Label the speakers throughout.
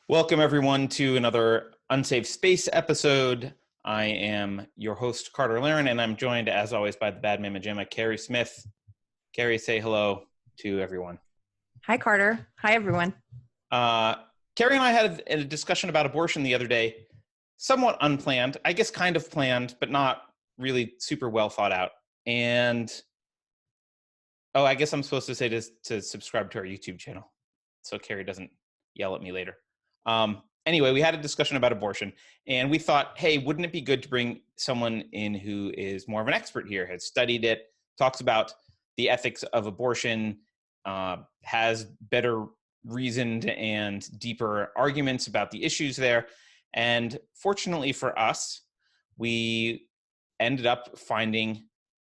Speaker 1: Welcome, everyone, to another Unsafe Space episode. I am your host, Carter Laren, and I'm joined, as always, by the bad mama Gemma, Carrie Smith. Carrie, say hello to everyone.
Speaker 2: Hi, Carter. Hi, everyone.
Speaker 1: Carrie and I had a discussion about abortion the other day, somewhat unplanned, I guess kind of planned, but not really super well thought out. And, I guess I'm supposed to say to subscribe to our YouTube channel so Carrie doesn't yell at me later. Anyway, we had a discussion about abortion, and we thought, hey, wouldn't it be good to bring someone in who is more of an expert here, has studied it, talks about the ethics of abortion, has better reasoned and deeper arguments about the issues there. And fortunately for us, we ended up finding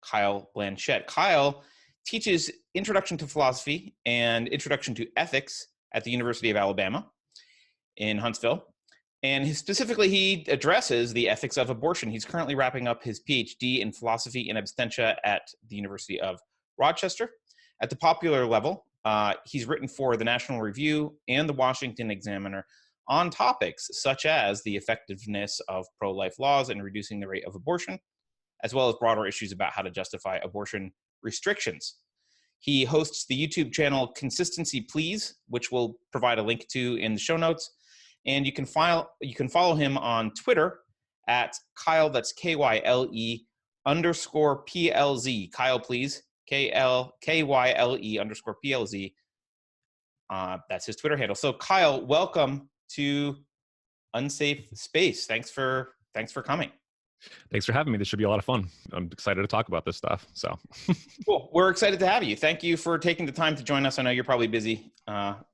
Speaker 1: Kyle Blanchette. Kyle teaches Introduction to Philosophy and Introduction to Ethics at the University of Alabama in Huntsville. And specifically, he addresses the ethics of abortion. He's currently wrapping up his PhD in philosophy and abstentia at the University of Rochester. At the popular level, he's written for the National Review and the Washington Examiner on topics such as the effectiveness of pro-life laws and reducing the rate of abortion, as well as broader issues about how to justify abortion restrictions. He hosts the YouTube channel Consistency Please, which we'll provide a link to in the show notes. And you can follow him on Twitter at Kyle, that's KYLE _PLZ. Kyle, please. KYLE _PLZ. That's his Twitter handle. So Kyle, welcome to Unsafe Space. Thanks for coming.
Speaker 3: Thanks for having me. This should be a lot of fun. I'm excited to talk about this stuff. So
Speaker 1: cool. We're excited to have you. Thank you for taking the time to join us. I know you're probably busy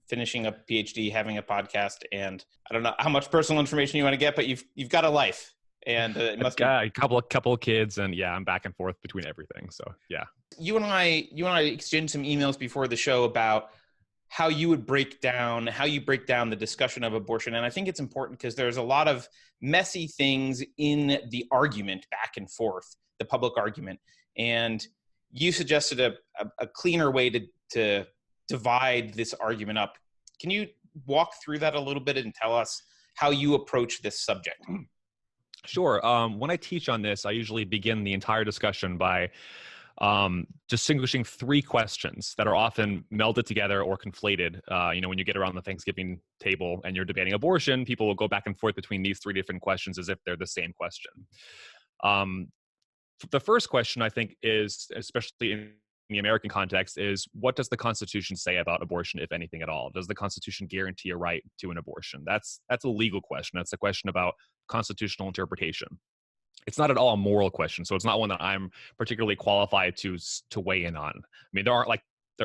Speaker 1: finishing a PhD, having a podcast, and I don't know how much personal information you want to get, but you've got a life, and it must
Speaker 3: got a couple of kids, and yeah, I'm back and forth between everything. So yeah,
Speaker 1: you and I exchanged some emails before the show about how you break down the discussion of abortion. And I think it's important because there's a lot of messy things in the argument back and forth, the public argument. And you suggested a cleaner way to divide this argument up. Can you walk through that a little bit and tell us how you approach this subject?
Speaker 3: Sure. When I teach on this, I usually begin the entire discussion by distinguishing three questions that are often melded together or conflated. When you get around the Thanksgiving table and you're debating abortion, people will go back and forth between these three different questions as if they're the same question. The first question, I think, is, especially in the American context, is what does the Constitution say about abortion, if anything at all? Does the Constitution guarantee a right to an abortion? That's a legal question. That's a question about constitutional interpretation. It's not at all a moral question, so it's not one that I'm particularly qualified to weigh in on. I mean, there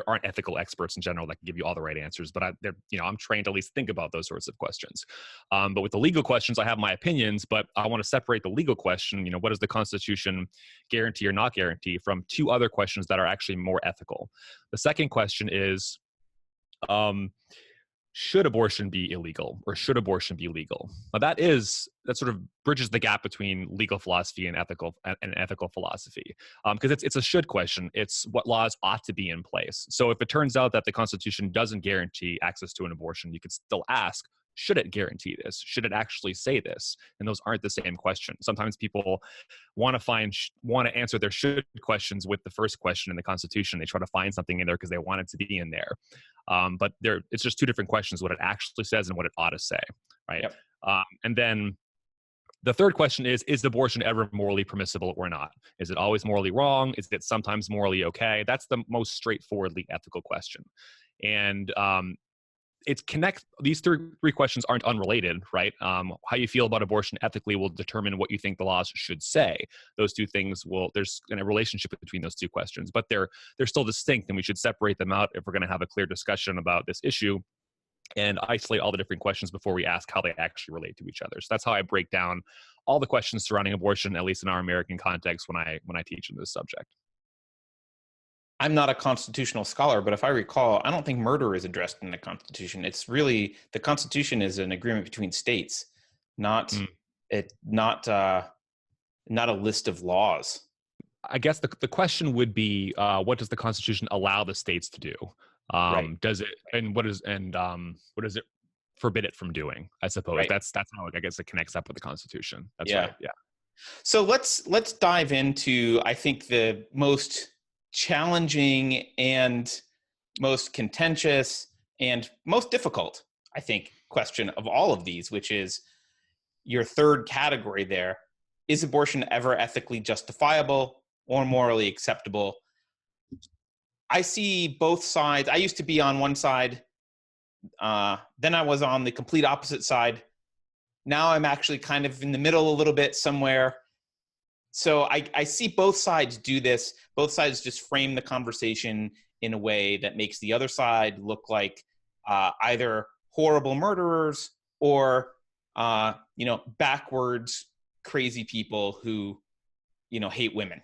Speaker 3: aren't ethical experts in general that can give you all the right answers, but I'm trained to at least think about those sorts of questions. But with the legal questions, I have my opinions, but I want to separate the legal question, what does the Constitution guarantee or not guarantee, from two other questions that are actually more ethical. The second question is, should abortion be illegal or should abortion be legal? Now that sort of bridges the gap between legal philosophy and ethical philosophy, because it's a should question. It's what laws ought to be in place. So if it turns out that the Constitution doesn't guarantee access to an abortion, you could still ask, should it guarantee this? Should it actually say this? And those aren't the same question. Sometimes people want to answer their should questions with the first question in the Constitution. They try to find something in there because they want it to be in there. But it's just two different questions, what it actually says and what it ought to say, right?
Speaker 1: Yep.
Speaker 3: And then the third question is abortion ever morally permissible or not? Is it always morally wrong? Is it sometimes morally okay? That's the most straightforwardly ethical question. And these three questions aren't unrelated, right? How you feel about abortion ethically will determine what you think the laws should say. Those two things there's a relationship between those two questions, but they're still distinct, and we should separate them out if we're going to have a clear discussion about this issue and isolate all the different questions before we ask how they actually relate to each other. So that's how I break down all the questions surrounding abortion, at least in our American context, when I teach in this subject.
Speaker 1: I'm not a constitutional scholar, but if I recall, I don't think murder is addressed in the Constitution. It's really, the Constitution is an agreement between states, not a list of laws.
Speaker 3: I guess the question would be, what does the Constitution allow the states to do?
Speaker 1: Right.
Speaker 3: Does it, and what does it forbid it from doing, I suppose.
Speaker 1: Right.
Speaker 3: That's how I guess it connects up with the Constitution. That's
Speaker 1: Yeah.
Speaker 3: right. Yeah.
Speaker 1: So let's dive into, I think, the most challenging and most contentious and most difficult, I think, question of all of these, which is your third category there. Is abortion ever ethically justifiable or morally acceptable? I see both sides. I used to be on one side. Then I was on the complete opposite side. Now I'm actually kind of in the middle a little bit somewhere. So I see both sides do this. Both sides just frame the conversation in a way that makes the other side look like either horrible murderers or backwards crazy people who hate women.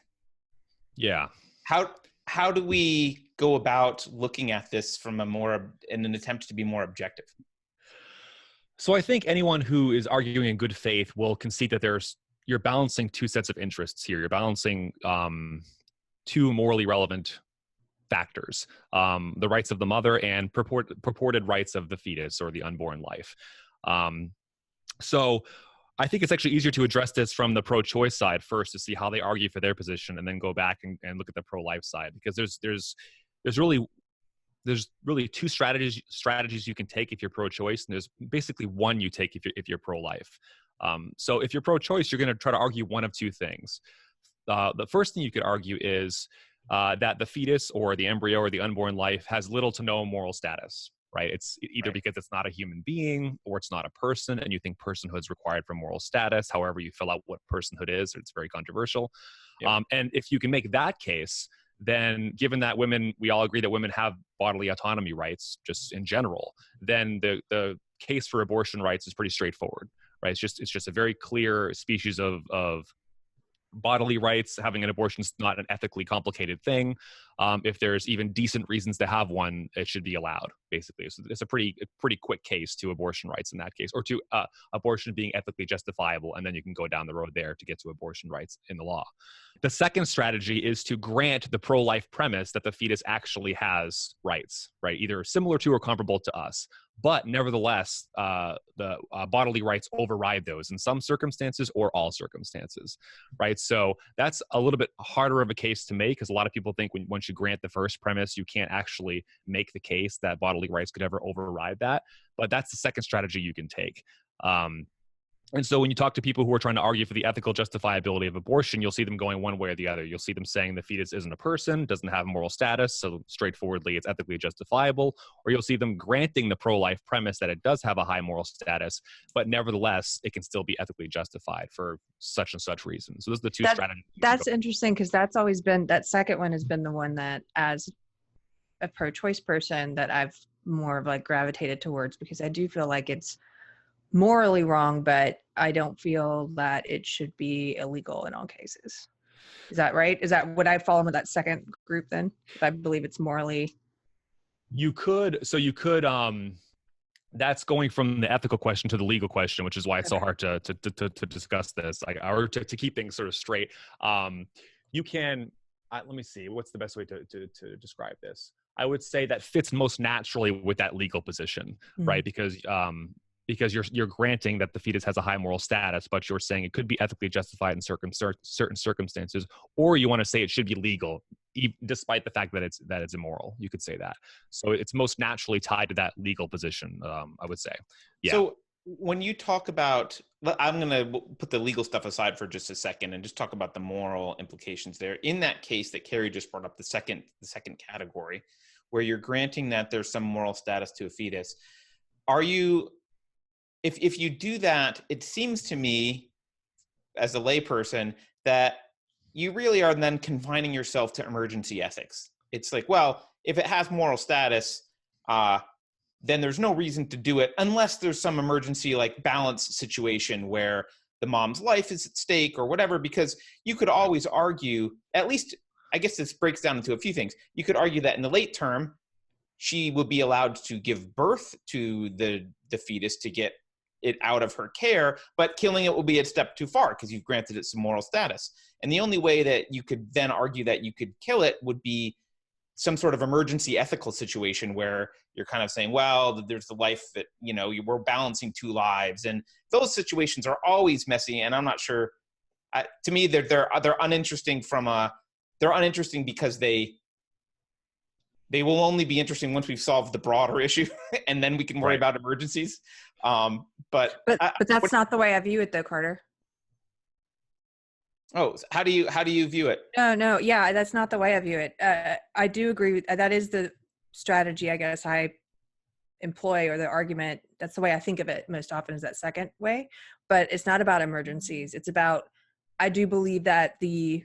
Speaker 3: Yeah.
Speaker 1: How do we go about looking at this from in an attempt to be more objective?
Speaker 3: So I think anyone who is arguing in good faith will concede that you're balancing two sets of interests here. You're balancing two morally relevant factors, the rights of the mother and purported rights of the fetus or the unborn life. So I think it's actually easier to address this from the pro-choice side first to see how they argue for their position, and then go back and look at the pro-life side, because there's really two strategies you can take if you're pro-choice, and there's basically one you take if you're pro-life. So if you're pro-choice, you're going to try to argue one of two things. The first thing you could argue is that the fetus or the embryo or the unborn life has little to no moral status, right? It's either because it's not a human being or it's not a person, and you think personhood is required for moral status. However you fill out what personhood is, it's very controversial. Yeah. And if you can make that case, then given that we all agree that women have bodily autonomy rights just in general, then the case for abortion rights is pretty straightforward, right? It's just a very clear species of bodily rights. Having an abortion is not an ethically complicated thing. If there's even decent reasons to have one, it should be allowed, basically. So it's a pretty quick case to abortion rights in that case, or to abortion being ethically justifiable, and then you can go down the road there to get to abortion rights in the law. The second strategy is to grant the pro-life premise that the fetus actually has rights, right? Either similar to or comparable to us. But nevertheless, the bodily rights override those in some circumstances or all circumstances, right? So that's a little bit harder of a case to make, because a lot of people think once you grant the first premise, you can't actually make the case that bodily rights could ever override that. But that's the second strategy you can take. And so when you talk to people who are trying to argue for the ethical justifiability of abortion, you'll see them going one way or the other. You'll see them saying the fetus isn't a person, doesn't have moral status, so straightforwardly it's ethically justifiable. Or you'll see them granting the pro-life premise that it does have a high moral status, but nevertheless, it can still be ethically justified for such and such reasons. So those are the two strategies.
Speaker 2: That's interesting, because that's always been, that second one has been the one that, as a pro-choice person, that I've more of like gravitated towards, because I do feel like it's morally wrong, but I don't feel that it should be illegal in all cases. Is that right? Is that, would I fall into that second group then? If I believe it's morally.
Speaker 3: You could, that's going from the ethical question to the legal question, which is why it's so hard to discuss this, or to keep things sort of straight. You can, let me see, what's the best way to describe this? I would say that fits most naturally with that legal position, right? Because you're granting that the fetus has a high moral status, but you're saying it could be ethically justified in certain circumstances, or you want to say it should be legal, despite the fact that it's immoral. You could say that. So it's most naturally tied to that legal position, I would say. Yeah.
Speaker 1: So when you talk about, I'm going to put the legal stuff aside for just a second and just talk about the moral implications there. In that case that Carrie just brought up, the second category, where you're granting that there's some moral status to a fetus, are you? If you do that, it seems to me, as a layperson, that you really are then confining yourself to emergency ethics. It's like, well, if it has moral status, then there's no reason to do it unless there's some emergency, like balance situation where the mom's life is at stake or whatever, because you could always argue, at least, I guess this breaks down into a few things. You could argue that in the late term, she would be allowed to give birth to the fetus to get it out of her care, but killing it will be a step too far because you've granted it some moral status. And the only way that you could then argue that you could kill it would be some sort of emergency ethical situation where you're kind of saying, well, there's the life that, we're balancing two lives. And those situations are always messy. And I'm not sure, to me, they're uninteresting they're uninteresting because they will only be interesting once we've solved the broader issue, and then we can worry about emergencies. But
Speaker 2: that's not the way I view it, though, Carter.
Speaker 1: Oh, how do you view it?
Speaker 2: No, yeah, that's not the way I view it. I do agree with that. Is the strategy I guess I employ, or the argument. That's the way I think of it most often, is that second way. But it's not about emergencies. It's about, I do believe the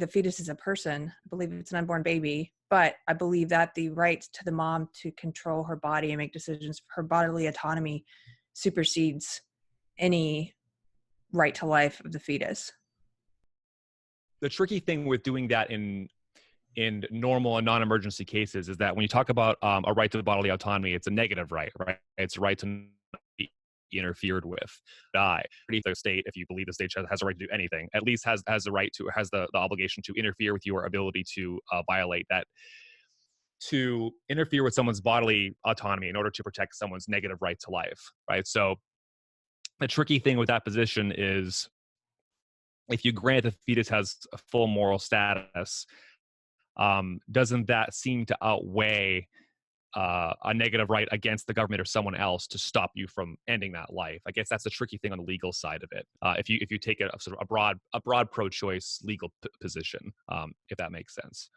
Speaker 2: fetus is a person. I believe it's an unborn baby, but I believe that the right to the mom to control her body and make decisions, her bodily autonomy, supersedes any right to life of the fetus.
Speaker 3: The tricky thing with doing that in normal and non-emergency cases is that when you talk about a right to bodily autonomy, it's a negative right? It's a right to not be interfered with. Die. The state, if you believe the state has a right to do anything, at least has the obligation to interfere with your ability to violate that, to interfere with someone's bodily autonomy in order to protect someone's negative right to life, right? So the tricky thing with that position is, if you grant the fetus has a full moral status, doesn't that seem to outweigh a negative right against the government or someone else to stop you from ending that life? I guess that's the tricky thing on the legal side of it. If you take a sort of a broad pro-choice legal position, if that makes sense.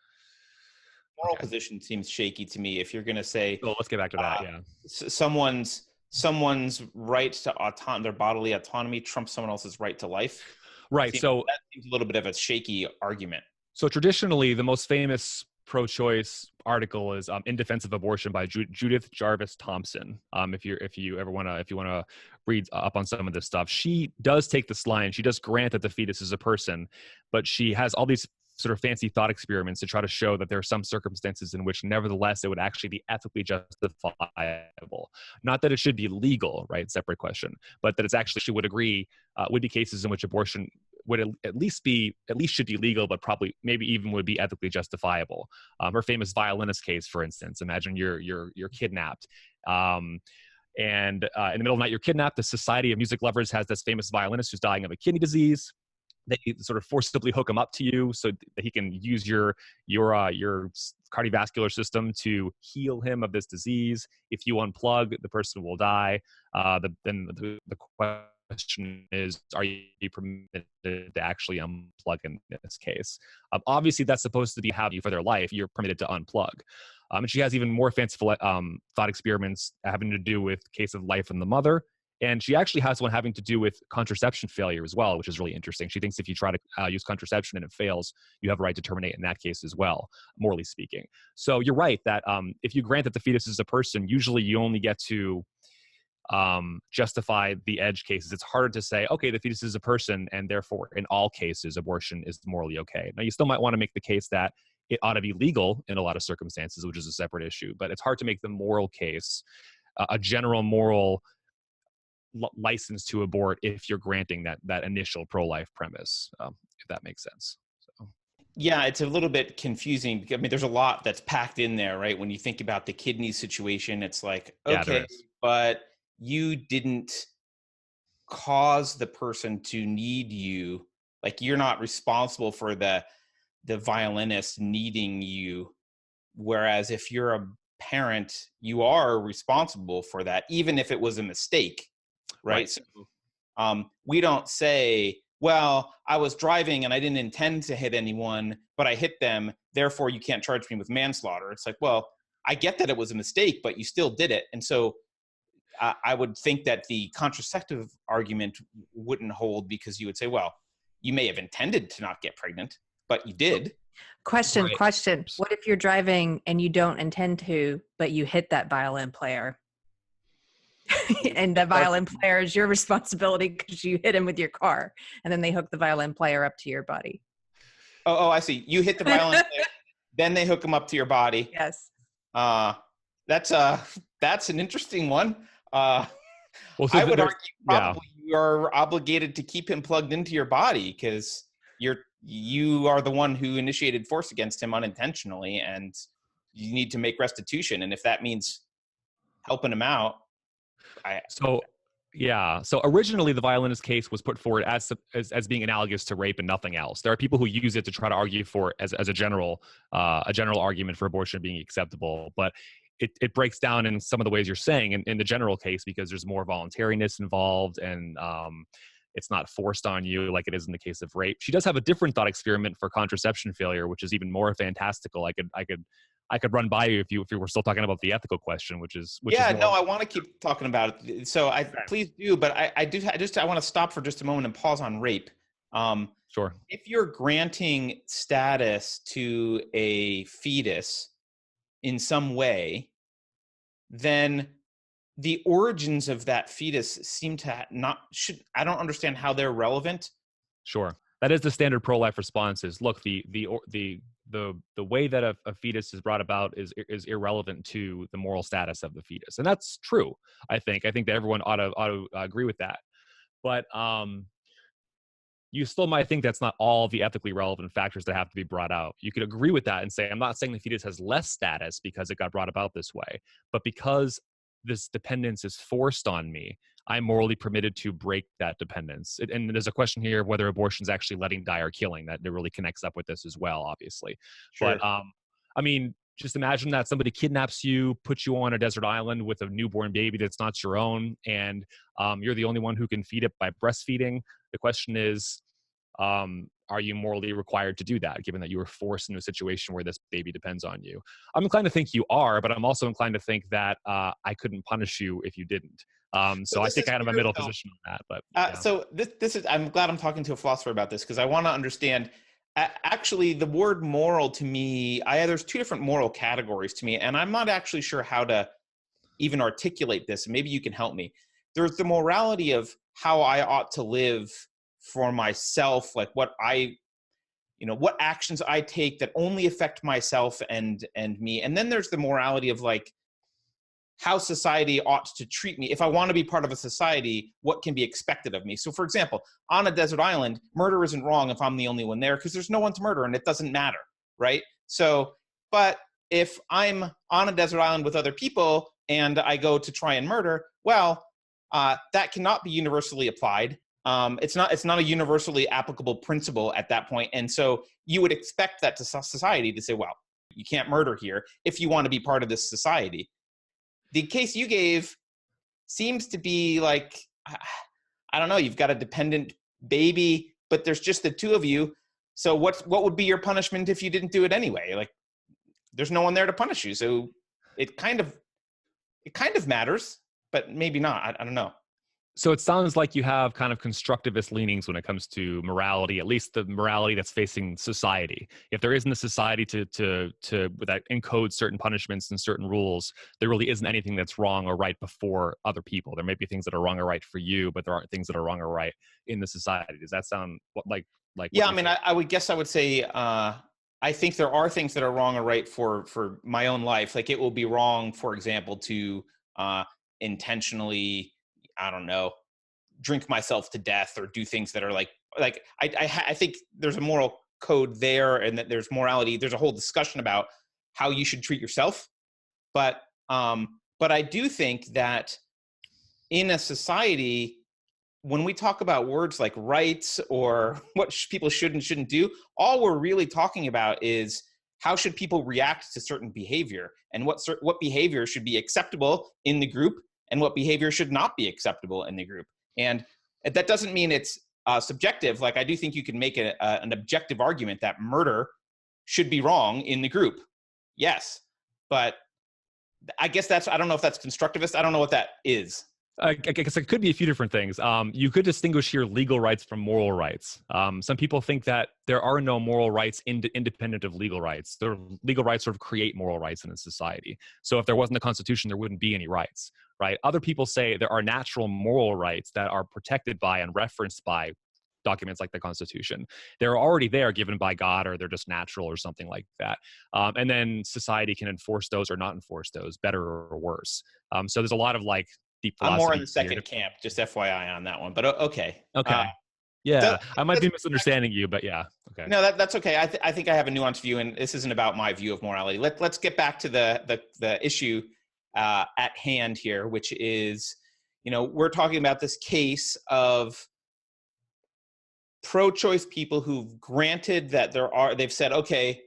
Speaker 1: Moral position seems shaky to me. If you're going to say,
Speaker 3: well, let's get back to that. Yeah,
Speaker 1: someone's right to their bodily autonomy trumps someone else's right to life.
Speaker 3: Right. So
Speaker 1: that seems a little bit of a shaky argument.
Speaker 3: So traditionally, the most famous pro-choice article is "In Defense of Abortion" by Judith Jarvis Thompson. If you want to read up on some of this stuff, she does take this line. She does grant that the fetus is a person, but she has all these sort of fancy thought experiments to try to show that there are some circumstances in which, nevertheless, it would actually be ethically justifiable. Not that it should be legal, right? Separate question, but that it's actually, she would agree, would be cases in which abortion would at least should be legal, but probably maybe even would be ethically justifiable. Her famous violinist case, for instance, imagine you're kidnapped. And in the middle of the night, you're kidnapped. The Society of Music Lovers has this famous violinist who's dying of a kidney disease. They sort of forcibly hook him up to you so that he can use your cardiovascular system to heal him of this disease. If you unplug, the person will die. Then the question is, are you permitted to actually unplug in this case? Obviously, that's supposed to be have you for their life. You're permitted to unplug. And she has even more fanciful thought experiments having to do with case of life in the mother. And she actually has one having to do with contraception failure as well, which is really interesting. She thinks if you try to use contraception and it fails, you have a right to terminate in that case as well, morally speaking. So you're right that if you grant that the fetus is a person, usually you only get to justify the edge cases. It's harder to say, okay, the fetus is a person, and therefore in all cases, abortion is morally okay. Now, you still might want to make the case that it ought to be legal in a lot of circumstances, which is a separate issue, but it's hard to make the moral case, a general moral license to abort if you're granting that initial pro-life premise, if that makes sense. So.
Speaker 1: Yeah, it's a little bit confusing. I mean, there's a lot that's packed in there, right? When you think about the kidney situation, it's like, okay, but you didn't cause the person to need you. Like, you're not responsible for the violinist needing you. Whereas if you're a parent, you are responsible for that, even if it was a mistake. Right. So we don't say, well, I was driving and I didn't intend to hit anyone, but I hit them, therefore you can't charge me with manslaughter. It's like, well, I get that it was a mistake, but you still did it. And so I would think that the contraceptive argument wouldn't hold, because you would say, well, you may have intended to not get pregnant, but you did.
Speaker 2: Question. What if you're driving and you don't intend to, but you hit that violin player? And the violin player is your responsibility because you hit him with your car, and then they hook the violin player up to your body.
Speaker 1: Oh, I see. You hit the violin player, then they hook him up to your body.
Speaker 2: Yes.
Speaker 1: That's an interesting one.
Speaker 3: So
Speaker 1: I would argue probably you are obligated to keep him plugged into your body, because you are the one who initiated force against him unintentionally, and you need to make restitution. And if that means helping him out,
Speaker 3: So originally the violinist case was put forward as being analogous to rape and nothing else. There are people who use it to try to argue for as a general argument for abortion being acceptable, but it breaks down in some of the ways you're saying in the general case, because there's more voluntariness involved, and it's not forced on you like it is in the case of rape. She does have a different thought experiment for contraception failure, which is even more fantastical. I could run by you if you were still talking about the ethical question, which is
Speaker 1: I want to keep talking about it. So please do, but I want to stop for just a moment and pause on rape.
Speaker 3: Sure.
Speaker 1: If you're granting status to a fetus in some way, then the origins of that fetus seem to I don't understand how they're relevant.
Speaker 3: Sure. That is the standard pro-life response is, look, the way that a fetus is brought about is irrelevant to the moral status of the fetus. And that's true. I think that everyone ought to agree with that. But you still might think that's not all the ethically relevant factors that have to be brought out. You could agree with that and say, I'm not saying the fetus has less status because it got brought about this way, but because this dependence is forced on me, I'm morally permitted to break that dependence. And there's a question here of whether abortion is actually letting die or killing. That really connects up with this as well, obviously.
Speaker 1: Sure.
Speaker 3: But I mean, just imagine that somebody kidnaps you, puts you on a desert island with a newborn baby that's not your own, and you're the only one who can feed it by breastfeeding. The question is, are you morally required to do that, given that you were forced into a situation where this baby depends on you? I'm inclined to think you are, but I'm also inclined to think that I couldn't punish you if you didn't. So I think I have a middle position on that. But yeah.
Speaker 1: So this is, I'm glad I'm talking to a philosopher about this, because I want to understand. Actually, the word moral to me, there's two different moral categories to me, and I'm not actually sure how to even articulate this. Maybe you can help me. There's the morality of how I ought to live for myself, like what actions I take that only affect myself and me. And then there's the morality of like how society ought to treat me. If I want to be part of a society, what can be expected of me? So for example, on a desert island, murder isn't wrong if I'm the only one there, because there's no one to murder and it doesn't matter, right? So, but if I'm on a desert island with other people and I go to try and murder, well, that cannot be universally applied. It's not a universally applicable principle at that point. And so you would expect that to society to say, well, you can't murder here if you want to be part of this society. The case you gave seems to be like, I don't know, you've got a dependent baby, but there's just the two of you. So what would be your punishment if you didn't do it anyway? Like, there's no one there to punish you. So it kind of matters, but maybe not. I don't know.
Speaker 3: So it sounds like you have kind of constructivist leanings when it comes to morality, at least the morality that's facing society. If there isn't a society that encodes certain punishments and certain rules, there really isn't anything that's wrong or right before other people. There may be things that are wrong or right for you, but there aren't things that are wrong or right in the society. Does that sound like?
Speaker 1: Yeah, I mean, I would say I think there are things that are wrong or right for my own life. Like, it will be wrong, for example, to intentionally, I don't know, drink myself to death or do things that are like I think there's a moral code there, and that there's morality. There's a whole discussion about how you should treat yourself. But I do think that in a society, when we talk about words like rights or what people should and shouldn't do, all we're really talking about is how should people react to certain behavior, and what behavior should be acceptable in the group and what behavior should not be acceptable in the group. And that doesn't mean it's subjective. Like, I do think you can make an objective argument that murder should be wrong in the group. Yes. But I guess I don't know if that's constructivist. I don't know what that is.
Speaker 3: I guess it could be a few different things. You could distinguish here legal rights from moral rights. Some people think that there are no moral rights independent of legal rights. The legal rights sort of create moral rights in a society. So if there wasn't a constitution, there wouldn't be any rights, right? Other people say there are natural moral rights that are protected by and referenced by documents like the Constitution. They're already there, given by God, or they're just natural or something like that. And then society can enforce those or not enforce those, better or worse. So there's a lot of deep philosophy.
Speaker 1: I'm more in the second camp, just FYI on that one, but okay.
Speaker 3: Okay. Yeah, I might be misunderstanding you, but yeah. Okay.
Speaker 1: No, that's okay. I think I have a nuanced view, and this isn't about my view of morality. Let's get back to the issue at hand here, which is, we're talking about this case of pro-choice people who've granted that they've said, okay,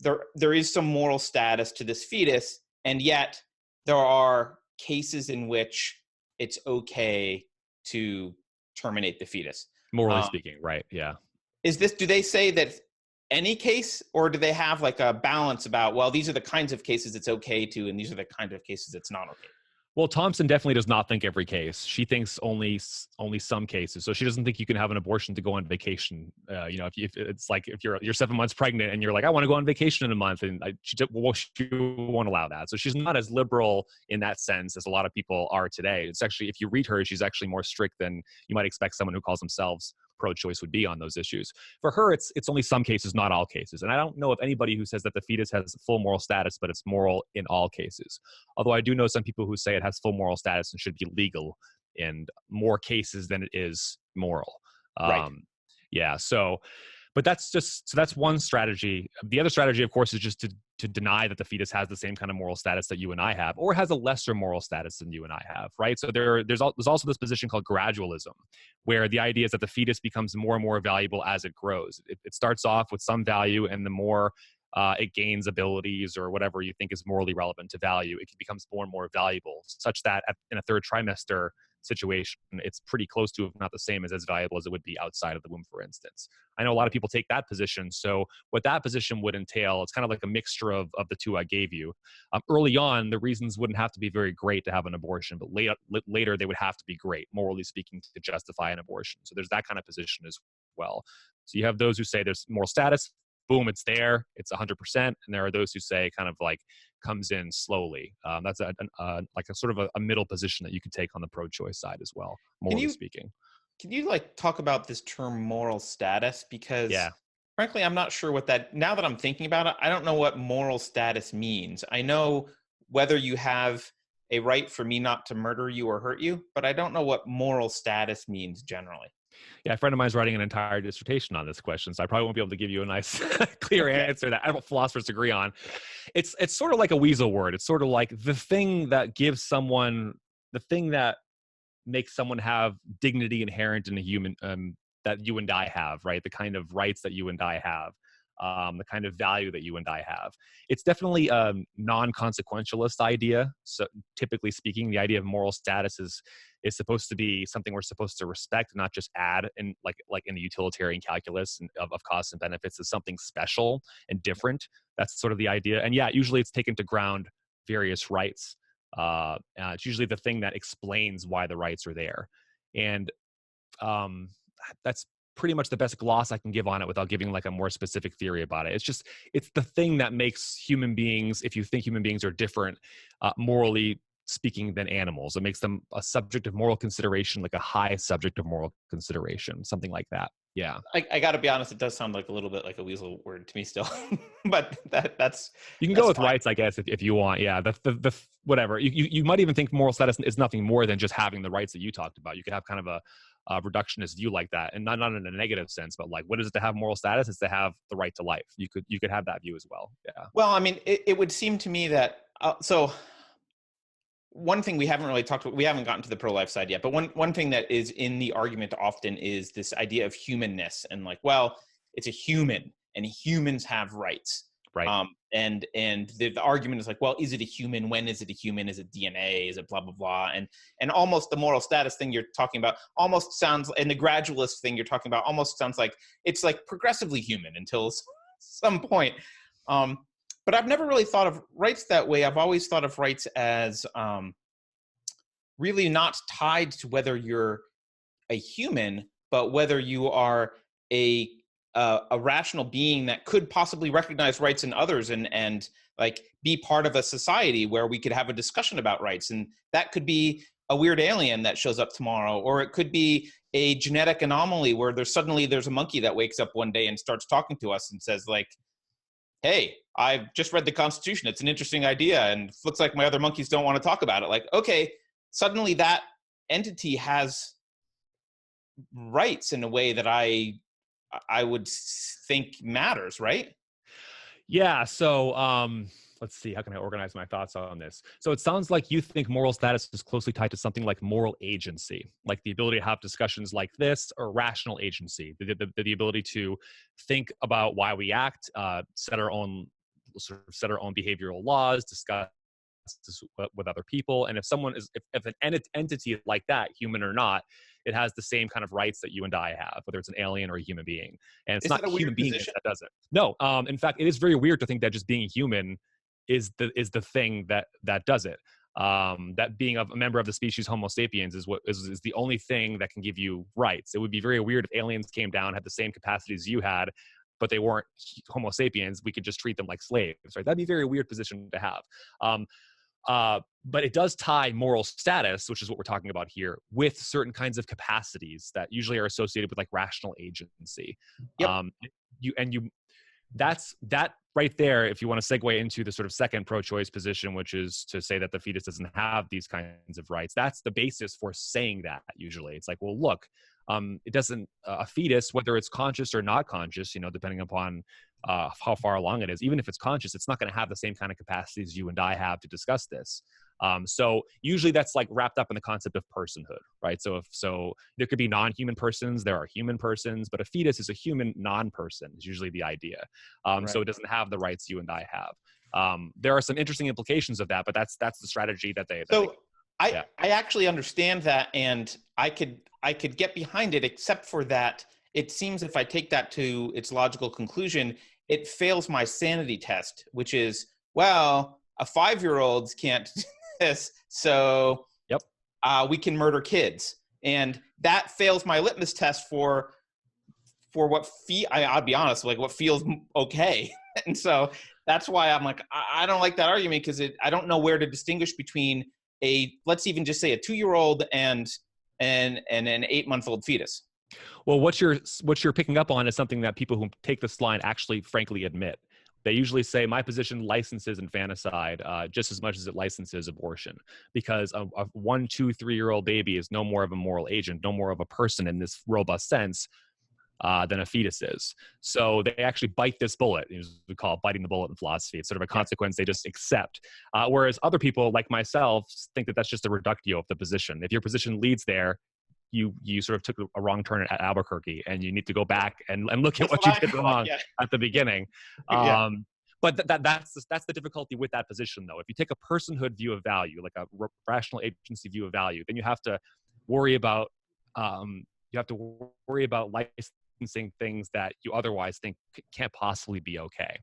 Speaker 1: there is some moral status to this fetus, and yet there are cases in which it's okay to terminate the fetus.
Speaker 3: Morally speaking, right? Yeah.
Speaker 1: Do they say that any case, or do they have like a balance about, well, these are the kinds of cases it's okay to, and these are the kind of cases it's not okay?
Speaker 3: Well, Thompson definitely does not think every case. She thinks only some cases. So she doesn't think you can have an abortion to go on vacation. If it's like if you're 7 months pregnant and you're like, I want to go on vacation in a month, and she won't allow that. So she's not as liberal in that sense as a lot of people are today. It's actually, if you read her, she's actually more strict than you might expect someone who calls themselves pro-choice would be on those issues. For her, it's only some cases, not all cases. And I don't know of anybody who says that the fetus has full moral status, but it's moral in all cases. Although I do know some people who say it has full moral status and should be legal in more cases than it is moral.
Speaker 1: Right.
Speaker 3: Yeah. But that's one strategy. The other strategy, of course, is just to deny that the fetus has the same kind of moral status that you and I have, or has a lesser moral status than you and I have, right? So there's also this position called gradualism, where the idea is that the fetus becomes more and more valuable as it grows. It starts off with some value, and the more it gains abilities or whatever you think is morally relevant to value, it becomes more and more valuable, such that in a third trimester situation, it's pretty close to, if not the same, as valuable as it would be outside of the womb, for instance. I know a lot of people take that position. So what that position would entail, it's kind of like a mixture of the two I gave you. Early on, the reasons wouldn't have to be very great to have an abortion, but later they would have to be great, morally speaking, to justify an abortion. So there's that kind of position as well. So you have those who say there's moral status, boom, it's there, it's 100%. And there are those who say kind of like comes in slowly. That's like a sort of a middle position that you could take on the pro-choice side as well, morally speaking.
Speaker 1: Can you like talk about this term moral status? Because frankly, I'm not sure what that, now that I'm thinking about it, I don't know what moral status means. I know whether you have a right for me not to murder you or hurt you, but I don't know what moral status means generally.
Speaker 3: Yeah, a friend of mine is writing an entire dissertation on this question, so I probably won't be able to give you a nice, clear answer that philosophers agree on. It's sort of like a weasel word. It's sort of like the thing that makes someone have dignity inherent in a human, that you and I have, right? The kind of rights that you and I have, the kind of value that you and I have. It's definitely a non-consequentialist idea. So typically speaking, the idea of moral status is supposed to be something we're supposed to respect, not just add, and like in the utilitarian calculus of costs and benefits, is something special and different. That's sort of the idea. And yeah, usually it's taken to ground various rights. It's usually the thing that explains why the rights are there. And that's pretty much the best gloss I can give on it without giving like a more specific theory about it. It's the thing that makes human beings, if you think human beings are different, morally speaking, than animals. It makes them a subject of moral consideration, like a high subject of moral consideration, something like that. Yeah.
Speaker 1: I got to be honest, it does sound like a little bit like a weasel word to me still, but that's
Speaker 3: you can go with fine. Rights, I guess, if you want. Yeah. The whatever. You might even think moral status is nothing more than just having the rights that you talked about. You could have kind of a reductionist view like that, and not in a negative sense, but like, what is it to have moral status? It's to have the right to life. You could have that view as well. Yeah.
Speaker 1: Well, I mean, it would seem to me that so one thing we haven't really talked about, we haven't gotten to the pro-life side yet, but one thing that is in the argument often is this idea of humanness, and like, well, it's a human and humans have rights.
Speaker 3: Right.
Speaker 1: And the argument is like, well, is it a human? When is it a human? Is it DNA? Is it blah, blah, blah? And almost the moral status thing you're talking about almost sounds, and the gradualist thing you're talking about almost sounds like it's like progressively human until some point. But I've never really thought of rights that way. I've always thought of rights as really not tied to whether you're a human, but whether you are a rational being that could possibly recognize rights in others and like be part of a society where we could have a discussion about rights. And that could be a weird alien that shows up tomorrow, or it could be a genetic anomaly where there's a monkey that wakes up one day and starts talking to us and says like, hey, I've just read the Constitution. It's an interesting idea. And it looks like my other monkeys don't want to talk about it. Like, okay, suddenly that entity has rights in a way that I would think matters, right?
Speaker 3: Yeah. So let's see. How can I organize my thoughts on this? So it sounds like you think moral status is closely tied to something like moral agency, like the ability to have discussions like this, or rational agency, the ability to think about why we act, set our own behavioral laws, discuss this with other people. And if if an entity like that, human or not, it has the same kind of rights that you and I have, whether it's an alien or a human being. And it's
Speaker 1: Is
Speaker 3: not
Speaker 1: that a
Speaker 3: human
Speaker 1: weird
Speaker 3: being
Speaker 1: position?
Speaker 3: that does it. No, in fact, it is very weird to think that just being human is the thing that does it. That being a member of the species Homo sapiens is the only thing that can give you rights. It would be very weird if aliens came down, had the same capacities you had, but they weren't Homo sapiens. We could just treat them like slaves, right? That'd be a very weird position to have. But it does tie moral status, which is what we're talking about here, with certain kinds of capacities that usually are associated with like rational agency.
Speaker 1: Yep.
Speaker 3: That's that right there. If you want to segue into the sort of second pro-choice position, which is to say that the fetus doesn't have these kinds of rights, that's the basis for saying that. Usually, it's like, well, look, it doesn't. A fetus, whether it's conscious or not conscious, depending upon how far along it is, even if it's conscious, it's not going to have the same kind of capacities you and I have to discuss this. So usually that's like wrapped up in the concept of personhood, right? So there could be non-human persons, there are human persons, but a fetus is a human non-person is usually the idea.
Speaker 1: Right.
Speaker 3: So it doesn't have the rights you and I have. There are some interesting implications of that, but that's the strategy that they.
Speaker 1: I actually understand that, and I could get behind it, except for that it seems if I take that to its logical conclusion, it fails my sanity test, which is, well, a 5-year-old can't do this, so
Speaker 3: yep,
Speaker 1: we can murder kids, and that fails my litmus test for what I'll be honest, like what feels okay, and so that's why I'm like, I don't like that argument, because I don't know where to distinguish between let's even just say a 2-year-old and an 8-month-old fetus.
Speaker 3: Well, what you're picking up on is something that people who take this line actually frankly admit. They usually say my position licenses infanticide just as much as it licenses abortion, because a 1, 2, 3-year-old baby is no more of a moral agent, no more of a person in this robust sense than a fetus is. So they actually bite this bullet. We call it biting the bullet in philosophy. It's sort of a consequence they just accept. Whereas other people like myself think that that's just a reductio of the position. If your position leads there, you sort of took a wrong turn at Albuquerque, and you need to go back and look at what you did wrong at the beginning. But that's the difficulty with that position, though. If you take a personhood view of value, like a rational agency view of value, then you have to worry about licensing things that you otherwise think can't possibly be okay.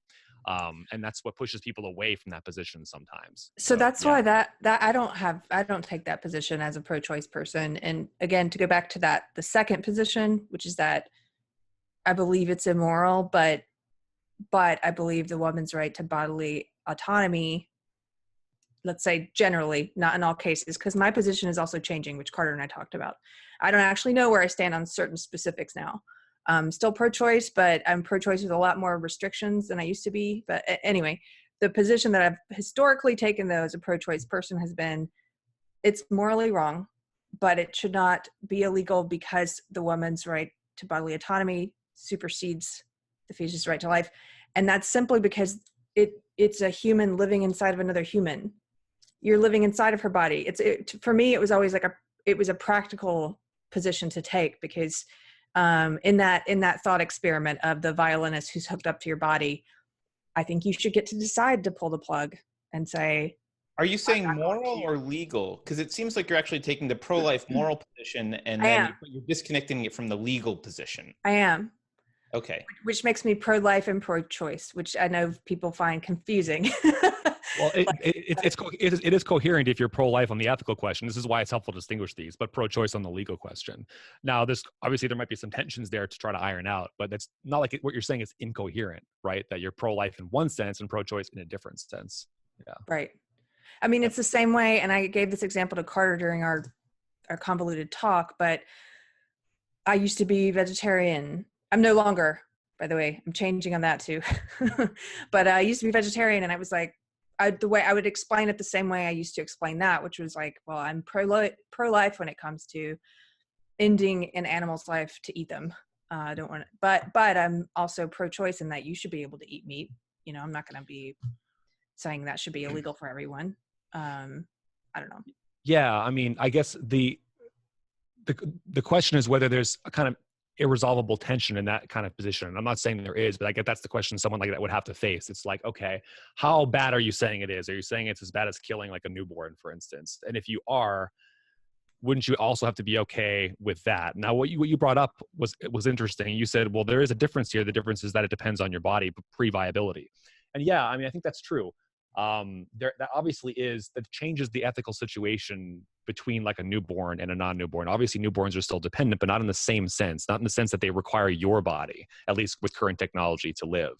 Speaker 3: And that's what pushes people away from that position sometimes.
Speaker 2: So that's why that I don't take that position as a pro-choice person. And again, to go back to the second position, which is that I believe it's immoral, but I believe the woman's right to bodily autonomy, let's say generally, not in all cases, because my position is also changing, which Carter and I talked about. I don't actually know where I stand on certain specifics now. Still pro-choice, but I'm pro-choice with a lot more restrictions than I used to be. But anyway, the position that I've historically taken, though, as a pro-choice person has been, it's morally wrong, but it should not be illegal because the woman's right to bodily autonomy supersedes the fetus' right to life. And that's simply because it's a human living inside of another human. You're living inside of her body. For me, it was always like it was a practical position to take, because in that thought experiment of the violinist who's hooked up to your body, I think you should get to decide to pull the plug and say.
Speaker 1: Are you saying moral or legal? Because it seems like you're actually taking the pro-life moral position, and then you're disconnecting it from the legal position.
Speaker 2: I am.
Speaker 1: Okay.
Speaker 2: Which makes me pro-life and pro-choice, which I know people find confusing.
Speaker 3: Well, it is coherent if you're pro-life on the ethical question. This is why it's helpful to distinguish these, but pro-choice on the legal question. Now, obviously there might be some tensions there to try to iron out, but that's not like what you're saying is incoherent, right? That you're pro-life in one sense and pro-choice in a different sense. Yeah.
Speaker 2: Right. I mean, it's the same way, and I gave this example to Carter during our convoluted talk, but I used to be vegetarian. I'm no longer, by the way. I'm changing on that too. But I used to be vegetarian, and I was like, the way I would explain it the same way I used to explain that, which was like, well, I'm pro-life when it comes to ending an animal's life to eat them. I don't want to, but I'm also pro-choice in that you should be able to eat meat. You know, I'm not going to be saying that should be illegal for everyone. I don't know.
Speaker 3: Yeah, I mean, I guess the question is whether there's a kind of irresolvable tension in that kind of position. And I'm not saying there is, but I guess that's the question someone like that would have to face. It's like, okay, how bad are you saying it is? Are you saying it's as bad as killing like a newborn, for instance? And if you are, wouldn't you also have to be okay with that? Now, what you brought up was interesting. You said, well, there is a difference here. The difference is that it depends on your body pre-viability. And yeah, I mean, I think that's true. That obviously that changes the ethical situation between like a newborn and a non-newborn. Obviously newborns are still dependent, but not in the same sense, not in the sense that they require your body, at least with current technology, to live.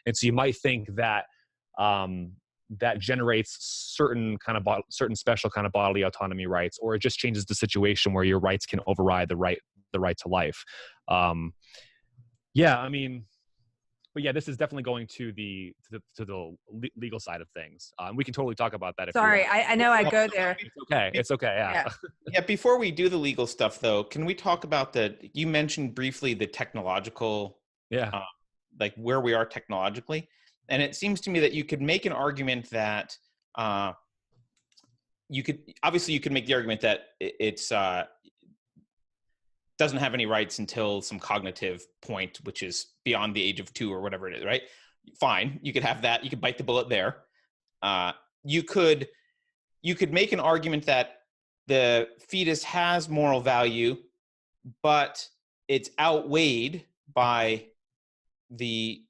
Speaker 3: And so you might think that that generates certain special kind of bodily autonomy rights, or it just changes the situation where your rights can override the right to life. Yeah, I mean, but yeah, this is definitely going to the legal side of things. We can totally talk about that.
Speaker 2: Sorry, I know I go there.
Speaker 3: It's okay. Yeah.
Speaker 1: Yeah. Before we do the legal stuff, though, can we talk about you mentioned briefly the technological, like where we are technologically, and it seems to me that you could make an argument that you could make the argument that it's doesn't have any rights until some cognitive point, which is beyond the age of 2 or whatever it is, right? Fine, you could have that. You could bite the bullet there. You could make an argument that the fetus has moral value, but it's outweighed by the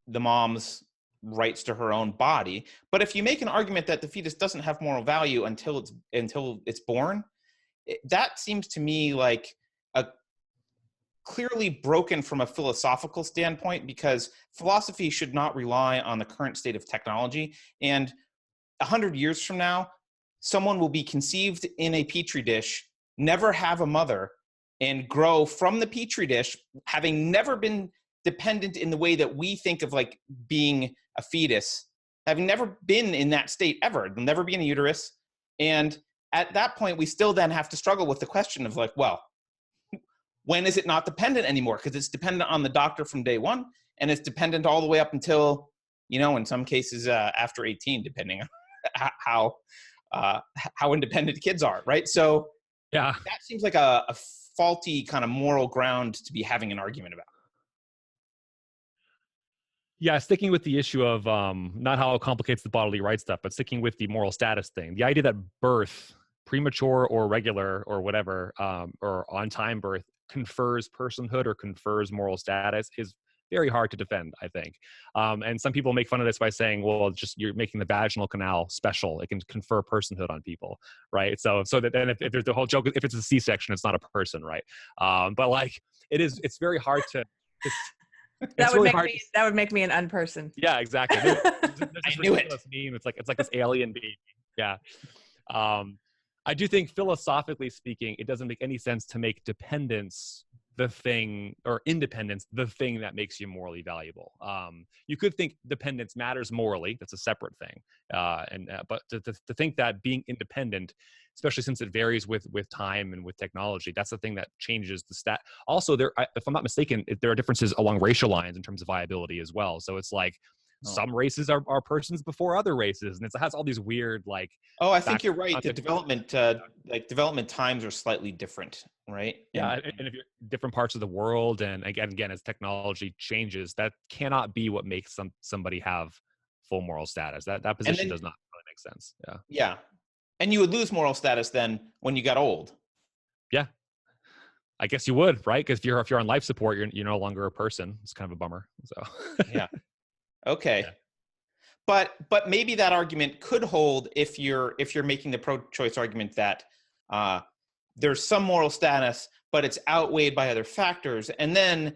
Speaker 1: mom's rights to her own body. But if you make an argument that the fetus doesn't have moral value until it's born, that seems to me like clearly broken from a philosophical standpoint, because philosophy should not rely on the current state of technology. And 100 years from now, someone will be conceived in a petri dish, never have a mother, and grow from the petri dish, having never been dependent in the way that we think of like being a fetus, having never been in that state ever. They'll never be in a uterus. And at that point, we still then have to struggle with the question of like, well, when is it not dependent anymore? Because it's dependent on the doctor from day one, and it's dependent all the way up until, in some cases after 18, depending on how independent kids are, right? So
Speaker 3: yeah,
Speaker 1: that seems like a faulty kind of moral ground to be having an argument about.
Speaker 3: Yeah, sticking with the issue of not how it complicates the bodily rights stuff, but sticking with the moral status thing. The idea that birth, premature or regular or whatever, or on-time birth, confers personhood or confers moral status is very hard to defend, I think. And some people make fun of this by saying, well, just you're making the vaginal canal special. It can confer personhood on people, right? So that then if there's the whole joke, if it's a C-section, it's not a person, right? But like it's very hard to
Speaker 2: that would make me an unperson.
Speaker 3: Yeah, exactly. There's
Speaker 1: I knew it.
Speaker 3: Meme. It's like this alien baby. Yeah. I do think philosophically speaking, it doesn't make any sense to make dependence the thing, or independence the thing that makes you morally valuable. You could think dependence matters morally. That's a separate thing. But to think that being independent, especially since it varies with time and with technology, that's the thing that changes the stat. Also, if I'm not mistaken, there are differences along racial lines in terms of viability as well. So it's like, some races are persons before other races, and it has all these weird like.
Speaker 1: Oh, I think you're right. The development times are slightly different, right?
Speaker 3: Yeah, and if you're different parts of the world, and again, as technology changes, that cannot be what makes somebody have full moral status. That position does not really make sense. Yeah.
Speaker 1: Yeah, and you would lose moral status then when you got old.
Speaker 3: Yeah, I guess you would, right? Because if you're on life support, you're no longer a person. It's kind of a bummer. So.
Speaker 1: Yeah. Okay. Yeah. But maybe that argument could hold if you're making the pro-choice argument that there's some moral status, but it's outweighed by other factors, and then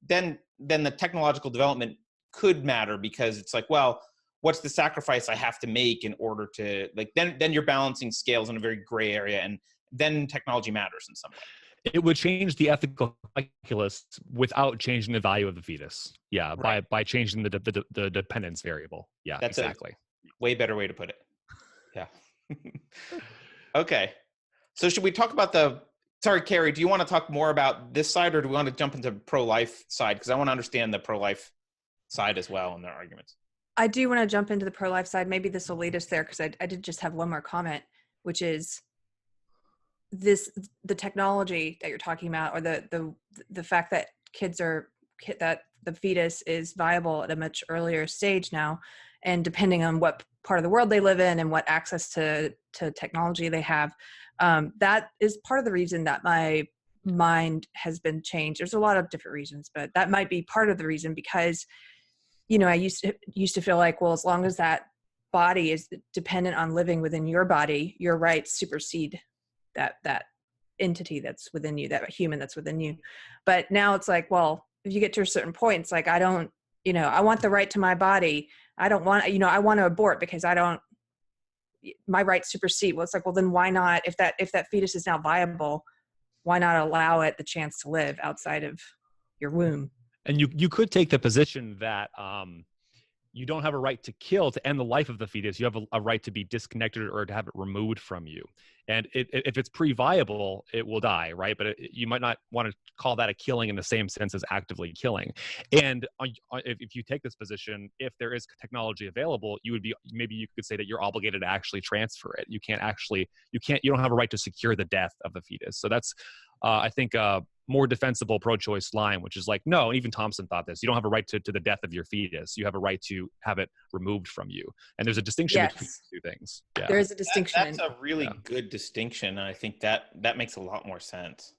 Speaker 1: then the technological development could matter, because it's like, well, what's the sacrifice I have to make in order to then you're balancing scales in a very gray area, and then technology matters in some way.
Speaker 3: It would change the ethical calculus without changing the value of the fetus. Yeah, right. by changing the dependence variable. Yeah,
Speaker 1: that's
Speaker 3: exactly.
Speaker 1: A way better way to put it. Yeah. Okay. So should we talk about Sorry, Carrie, do you want to talk more about this side, or do we want to jump into pro-life side? Because I want to understand the pro-life side as well in their arguments.
Speaker 2: I do want to jump into the pro-life side. Maybe this will lead us there, because I did just have one more comment, which is the technology that you're talking about, or the fact that that the fetus is viable at a much earlier stage now, and depending on what part of the world they live in and what access to technology they have, that is part of the reason that my mind has been changed. There's a lot of different reasons, but that might be part of the reason, because I used to feel like, well, as long as that body is dependent on living within your body, your rights supersede that entity that's within you, that human that's within you. But now it's like, well, if you get to a certain point, it's like, I don't, I want the right to my body. I don't want, I want to abort because my rights supersede. Well, it's like, well, then why not, if that fetus is now viable, why not allow it the chance to live outside of your womb?
Speaker 3: And you could take the position that you don't have a right to kill to end the life of the fetus. You have a right to be disconnected or to have it removed from you. And if it's pre-viable, it will die, right? But you might not want to call that a killing in the same sense as actively killing. And if you take this position, if there is technology available, maybe you could say that you're obligated to actually transfer it. You don't have a right to secure the death of the fetus. So that's, I think, more defensible pro-choice line, which is like, no, even Thompson thought this, you don't have a right to the death of your fetus. You have a right to have it removed from you. And there's a distinction between the two things. Yeah.
Speaker 2: There is a distinction.
Speaker 1: That's a really good distinction. And I think that makes a lot more sense.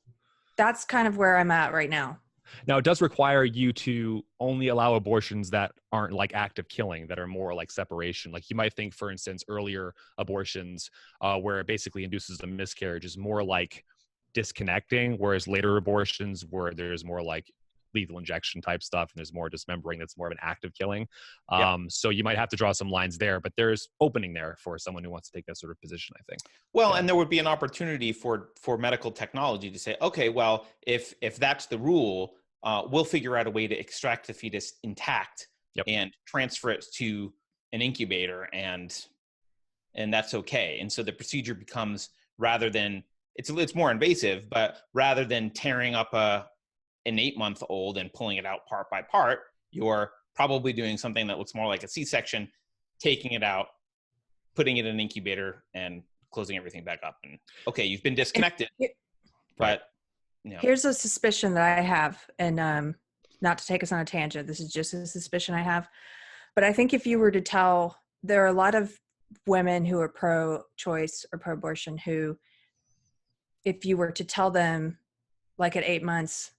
Speaker 2: That's kind of where I'm at right now.
Speaker 3: Now, it does require you to only allow abortions that aren't like active killing, that are more like separation. Like you might think, for instance, earlier abortions where it basically induces a miscarriage is more like disconnecting, whereas later abortions where there's more like lethal injection type stuff and there's more dismembering, that's more of an active killing. So you might have to draw some lines there, but there's opening there for someone who wants to take that sort of position, I think.
Speaker 1: Well, and there would be an opportunity for medical technology to say, okay, well, if that's the rule, we'll figure out a way to extract the fetus intact and transfer it to an incubator, and that's okay. And so the procedure becomes, rather than it's more invasive, but rather than tearing up an 8-month-old and pulling it out part by part, you're probably doing something that looks more like a C-section, taking it out, putting it in an incubator, and closing everything back up. And okay, you've been disconnected, but
Speaker 2: here's a suspicion that I have, and not to take us on a tangent, this is just a suspicion I have, but I think if you were to tell, there are a lot of women who are pro-choice or pro-abortion who, if you were to tell them, like at 8 months,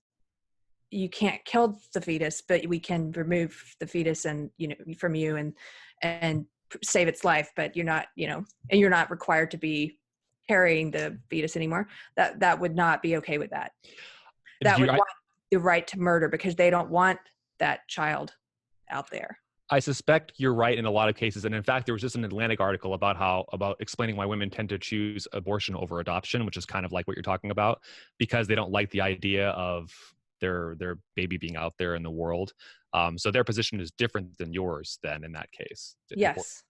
Speaker 2: you can't kill the fetus, but we can remove the fetus and from you and save its life, but you're not, and you're not required to be carrying the fetus anymore, that would not be okay with that. That would want the right to murder, because they don't want that child out there.
Speaker 3: I suspect you're right in a lot of cases. And in fact, there was just an Atlantic article about explaining why women tend to choose abortion over adoption, which is kind of like what you're talking about, because they don't like the idea of their baby being out there in the world. So their position is different than yours then in that case.
Speaker 2: Yes.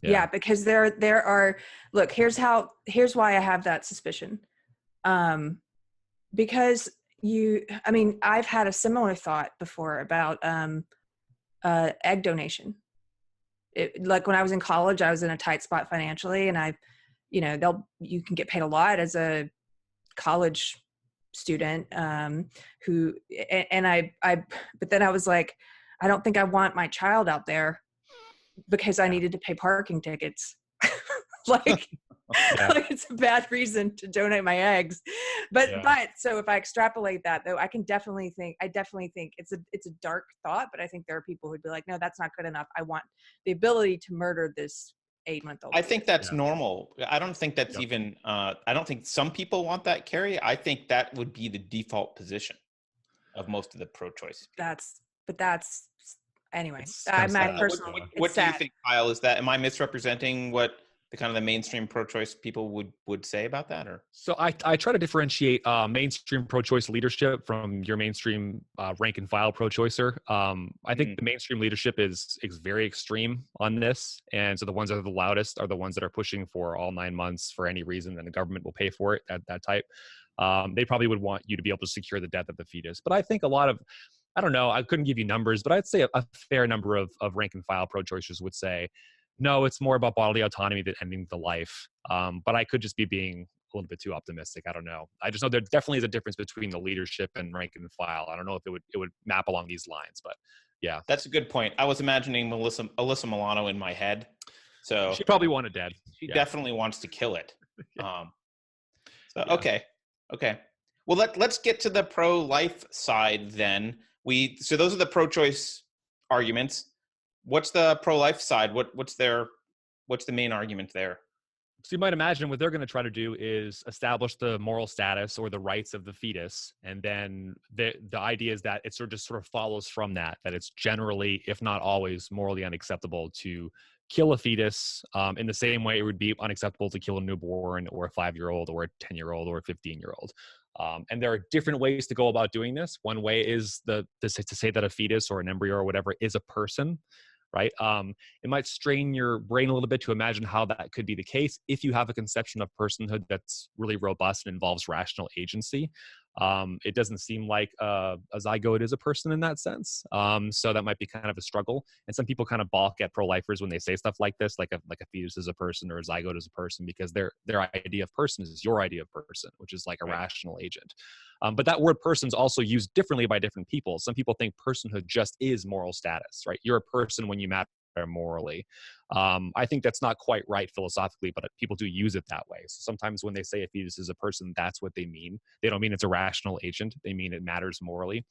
Speaker 3: Yeah,
Speaker 2: because there are, look, here's why I have that suspicion. Because I've had a similar thought before about egg donation. Like when I was in college, I was in a tight spot financially, and you can get paid a lot as a college student but then I was like, I don't think I want my child out there because I needed to pay parking tickets. Like it's a bad reason to donate my eggs. But so if I extrapolate that, though, I definitely think it's a dark thought, but I think there are people who'd be like, no, that's not good enough. I want the ability to murder this 8-month-old.
Speaker 1: I think that's normal. I don't think that's even, I don't think some people want that, Carrie. I think that would be the default position of most of the pro-choice people.
Speaker 2: Anyway, my personal.
Speaker 1: What do you think, Kyle? Am I misrepresenting what the kind of the mainstream pro-choice people would say about that? Or
Speaker 3: So I try to differentiate mainstream pro-choice leadership from your mainstream rank and file pro-choicer. I think the mainstream leadership is very extreme on this, and so the ones that are the loudest are the ones that are pushing for all 9 months for any reason, and the government will pay for it. That type. They probably would want you to be able to secure the death of the fetus. But I think a lot of, I don't know, I couldn't give you numbers, but I'd say a fair number of rank and file pro-choicers would say, no, it's more about bodily autonomy than ending the life. But I could just be being a little bit too optimistic. I don't know. I just know there definitely is a difference between the leadership and rank and file. I don't know if it would map along these lines, but yeah.
Speaker 1: That's a good point. I was imagining Alyssa Milano in my head. So
Speaker 3: she probably wanted dead.
Speaker 1: She definitely wants to kill it.
Speaker 3: Yeah.
Speaker 1: Okay. Well, let's get to the pro-life side then. So those are the pro-choice arguments. What's the pro-life side? What's the main argument there?
Speaker 3: So you might imagine what they're going to try to do is establish the moral status or the rights of the fetus. And then the idea is that it sort of follows from that it's generally, if not always, morally unacceptable to kill a fetus in the same way it would be unacceptable to kill a newborn or a 5-year-old or a 10-year-old or a 15-year-old. And there are different ways to go about doing this. One way is to say that a fetus or an embryo or whatever is a person. Right? It might strain your brain a little bit to imagine how that could be the case if you have a conception of personhood that's really robust and involves rational agency. It doesn't seem like a zygote is a person in that sense. So that might be kind of a struggle. And some people kind of balk at pro-lifers when they say stuff like this, like a fetus is a person or a zygote is a person, because their idea of person is your idea of person, which is like a rational agent. But that word person is also used differently by different people. Some people think personhood just is moral status, right? You're a person when you matter morally. I think that's not quite right philosophically, but people do use it that way. So sometimes when they say a fetus is a person, that's what they mean. They don't mean it's a rational agent. They mean it matters morally.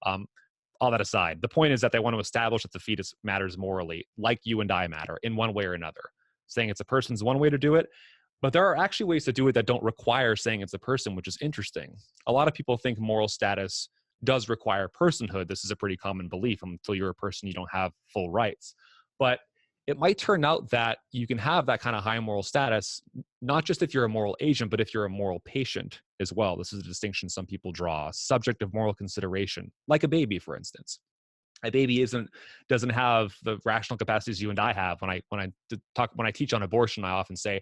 Speaker 3: All that aside, the point is that they want to establish that the fetus matters morally, like you and I matter, in one way or another. Saying it's a person's one way to do it, but there are actually ways to do it that don't require saying it's a person, which is interesting. A lot of people think moral status does require personhood. This is a pretty common belief. Until you're a person, you don't have full rights. But it might turn out that you can have that kind of high moral status, not just if you're a moral agent, but if you're a moral patient as well. This is a distinction some people draw, subject of moral consideration, like a baby, for instance. A baby doesn't have the rational capacities you and I have. When I teach on abortion, I often say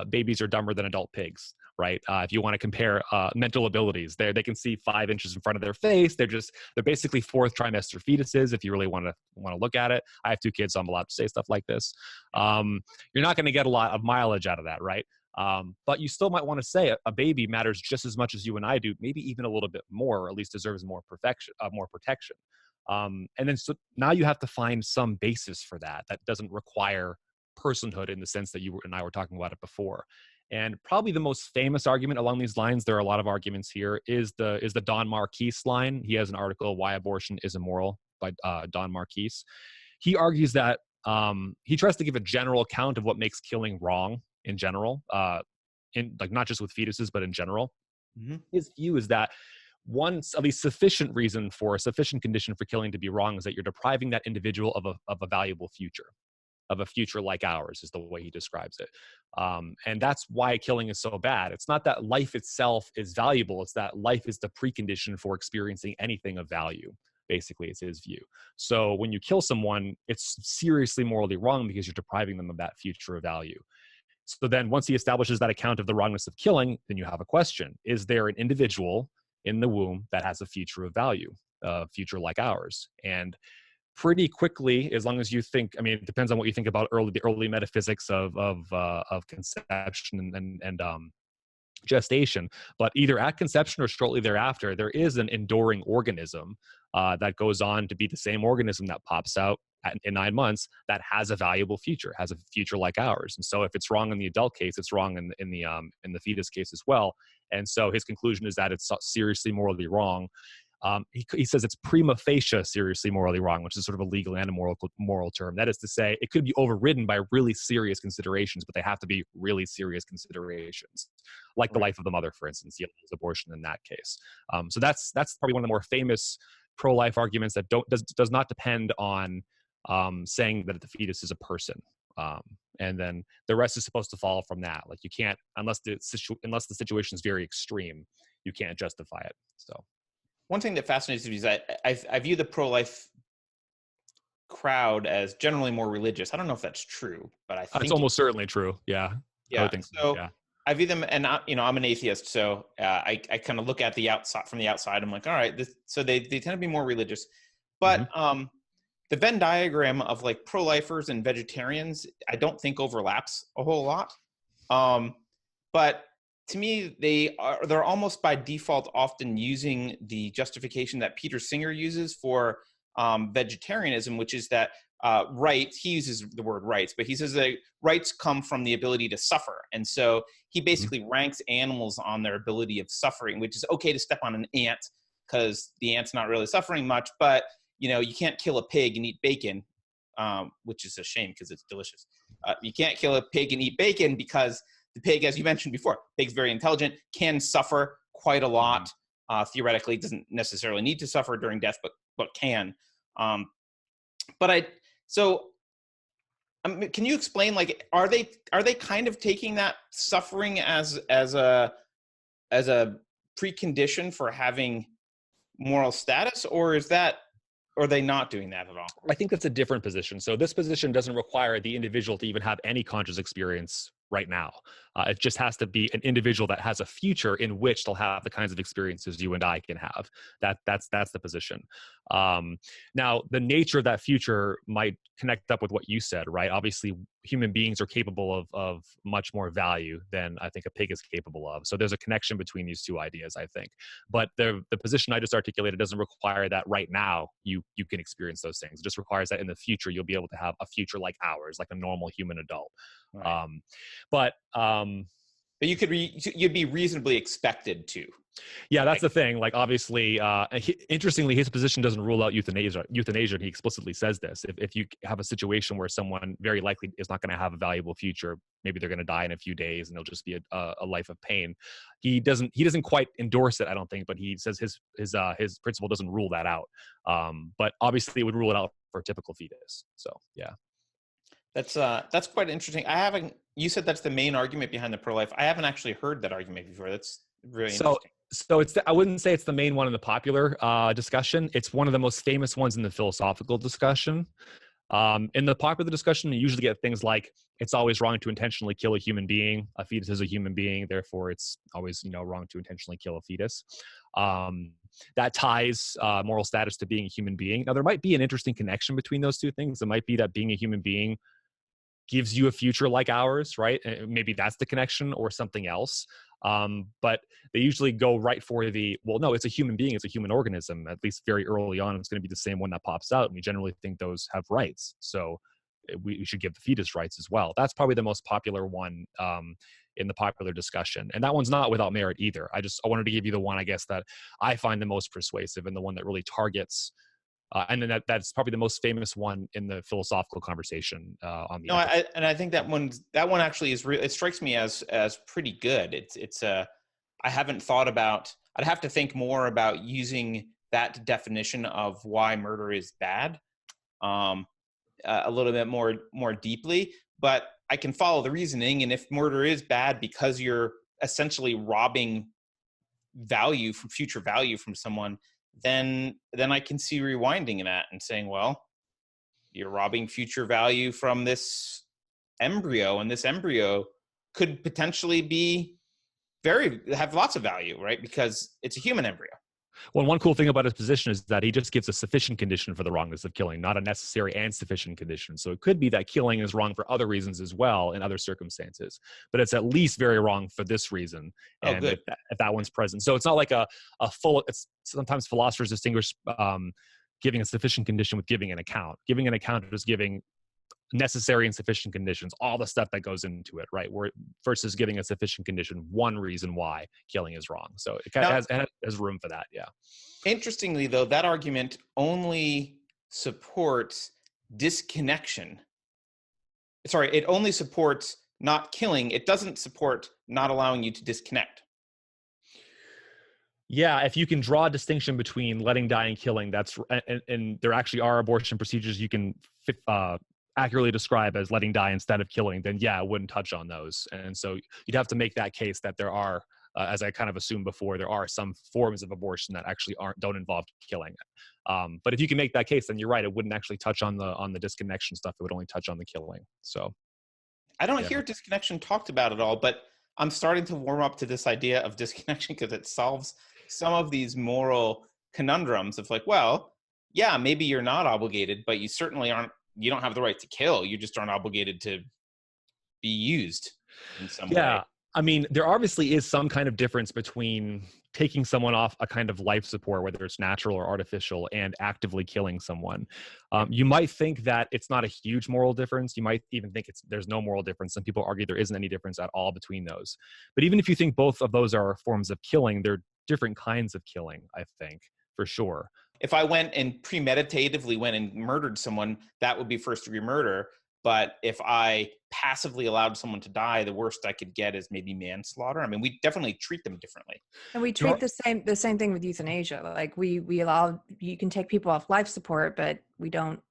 Speaker 3: babies are dumber than adult pigs, right? If you want to compare mental abilities, they can see 5 inches in front of their face. They're basically 4th trimester fetuses. If you really want to look at it, I have 2 kids, so I'm allowed to say stuff like this. You're not going to get a lot of mileage out of that, right? But you still might want to say a baby matters just as much as you and I do, maybe even a little bit more, or at least deserves more protection. And then so now you have to find some basis for that doesn't require personhood in the sense that you and I were talking about it before. And probably the most famous argument along these lines, there are a lot of arguments here, is the Don Marquis line. He has an article, Why Abortion is Immoral, by Don Marquis. He argues that he tries to give a general account of what makes killing wrong in general, not just with fetuses, but in general. Mm-hmm. His view is that one, at least sufficient reason for a sufficient condition for killing to be wrong is that you're depriving that individual of a valuable future, of a future like ours, is the way he describes it. And that's why killing is so bad. It's not that life itself is valuable. It's that life is the precondition for experiencing anything of value. Basically, it's his view. So when you kill someone, it's seriously morally wrong because you're depriving them of that future of value. So then once he establishes that account of the wrongness of killing, then you have a question. Is there an individual in the womb that has a future of value, a future like ours? And pretty quickly, as long as you think, I mean, it depends on what you think about the early metaphysics of conception and gestation, but either at conception or shortly thereafter, there is an enduring organism that goes on to be the same organism that pops out in 9 months that has a valuable future, has a future like ours. And so if it's wrong in the adult case, it's wrong in the fetus case as well. And so his conclusion is that it's seriously morally wrong. He says it's prima facie seriously morally wrong, which is sort of a legal and a moral term. That is to say, it could be overridden by really serious considerations, but they have to be really serious considerations, like the life of the mother, for instance. He allows abortion in that case. So that's probably one of the more famous pro-life arguments that does not depend on saying that the fetus is a person. And then the rest is supposed to follow from that. Like you can't, unless the situation is very extreme, you can't justify it. So
Speaker 1: one thing that fascinates me is I view the pro-life crowd as generally more religious. I don't know if that's true, but I think
Speaker 3: it's almost certainly true. Yeah.
Speaker 1: Yeah.
Speaker 3: I would think
Speaker 1: so
Speaker 3: yeah.
Speaker 1: I view them, and I'm an atheist, so I kind of look at the outside from the outside. I'm like, all right, so they tend to be more religious, but the Venn diagram of like pro-lifers and vegetarians, I don't think overlaps a whole lot. But to me, they're almost by default often using the justification that Peter Singer uses for vegetarianism, which is that rights, he uses the word rights, but he says that rights come from the ability to suffer. And so he basically ranks animals on their ability of suffering, which is okay to step on an ant because the ant's not really suffering much, but you can't kill a pig and eat bacon, which is a shame because it's delicious. You can't kill a pig and eat bacon because the pig, as you mentioned before, pig's very intelligent, can suffer quite a lot. Theoretically, doesn't necessarily need to suffer during death, but can. Can you explain, like, are they kind of taking that suffering as a precondition for having moral status, or are they not doing that at all?
Speaker 3: I think that's a different position. So this position doesn't require the individual to even have any conscious experience right now. It just has to be an individual that has a future in which they'll have the kinds of experiences you and I can have. That's the position. Now, the nature of that future might connect up with what you said, right? Obviously, human beings are capable of much more value than I think a pig is capable of. So there's a connection between these two ideas, I think. But the position I just articulated doesn't require that right now you can experience those things. It just requires that in the future you'll be able to have a future like ours, like a normal human adult.
Speaker 1: Right.
Speaker 3: But
Speaker 1: you'd be reasonably expected to.
Speaker 3: Yeah, that's the thing. Like, obviously, interestingly, his position doesn't rule out euthanasia. And he explicitly says this. If you have a situation where someone very likely is not going to have a valuable future, maybe they're going to die in a few days and it'll just be a life of pain. He doesn't quite endorse it, I don't think, but he says his principle doesn't rule that out. But obviously, it would rule it out for a typical fetus. So, yeah.
Speaker 1: That's quite interesting. You said that's the main argument behind the pro-life. I haven't actually heard that argument before. That's really interesting.
Speaker 3: So I wouldn't say it's the main one in the popular discussion. It's one of the most famous ones in the philosophical discussion. In the popular discussion, you usually get things like, it's always wrong to intentionally kill a human being. A fetus is a human being, therefore it's always wrong to intentionally kill a fetus. That ties moral status to being a human being. Now, there might be an interesting connection between those two things. It might be that being a human being gives you a future like ours, right? And maybe that's the connection, or something else. But they usually go right for no, it's a human being, it's a human organism. At least very early on, it's going to be the same one that pops out. And we generally think those have rights. So we should give the fetus rights as well. That's probably the most popular one in the popular discussion. And that one's not without merit either. I wanted to give you the one, I guess, that I find the most persuasive and the one that really targets and then that's probably the most famous one in the philosophical conversation on the.
Speaker 1: I think that one actually is it strikes me as pretty good. I haven't thought about. I'd have to think more about using that definition of why murder is bad, a little bit more deeply. But I can follow the reasoning, and if murder is bad because you're essentially robbing future value from someone, then I can see rewinding that and saying, well, you're robbing future value from this embryo, and this embryo could potentially have lots of value, right? Because it's a human embryo.
Speaker 3: Well, one cool thing about his position is that he just gives a sufficient condition for the wrongness of killing, not a necessary and sufficient condition. So it could be that killing is wrong for other reasons as well in other circumstances, but it's at least very wrong for this reason. And if that one's present. So it's not like it's sometimes philosophers distinguish giving a sufficient condition with giving an account. Giving an account is giving necessary and sufficient conditions, all the stuff that goes into it, right? Versus giving a sufficient condition, one reason why killing is wrong. So it kind of has room for that, yeah.
Speaker 1: Interestingly, though, that argument only supports disconnection. Sorry, it only supports not killing. It doesn't support not allowing you to disconnect.
Speaker 3: Yeah, if you can draw a distinction between letting die and killing, and there actually are abortion procedures you can accurately describe as letting die instead of killing, then yeah, it wouldn't touch on those. And so you'd have to make that case that there are, as I kind of assumed before, there are some forms of abortion that actually don't involve killing. But if you can make that case, then you're right. It wouldn't actually touch on the disconnection stuff. It would only touch on the killing. So
Speaker 1: I don't
Speaker 3: yeah.
Speaker 1: hear disconnection talked about at all, but I'm starting to warm up to this idea of disconnection because it solves some of these moral conundrums of like, well, yeah, maybe you're not obligated, but you certainly aren't, you don't have the right to kill. You just aren't obligated to be used in some way.
Speaker 3: I mean, there obviously is some kind of difference between taking someone off a kind of life support, whether it's natural or artificial, and actively killing someone. You might think that it's not a huge moral difference. You might even think there's no moral difference. Some people argue there isn't any difference at all between those. But even if you think both of those are forms of killing, they're different kinds of killing, I think, for sure.
Speaker 1: If I went and premeditatively went and murdered someone, that would be first degree murder. But if I passively allowed someone to die, the worst I could get is maybe manslaughter. I mean, we definitely treat them differently.
Speaker 2: And we treat the same thing with euthanasia. Like we allow, you can take people off life support, but we don't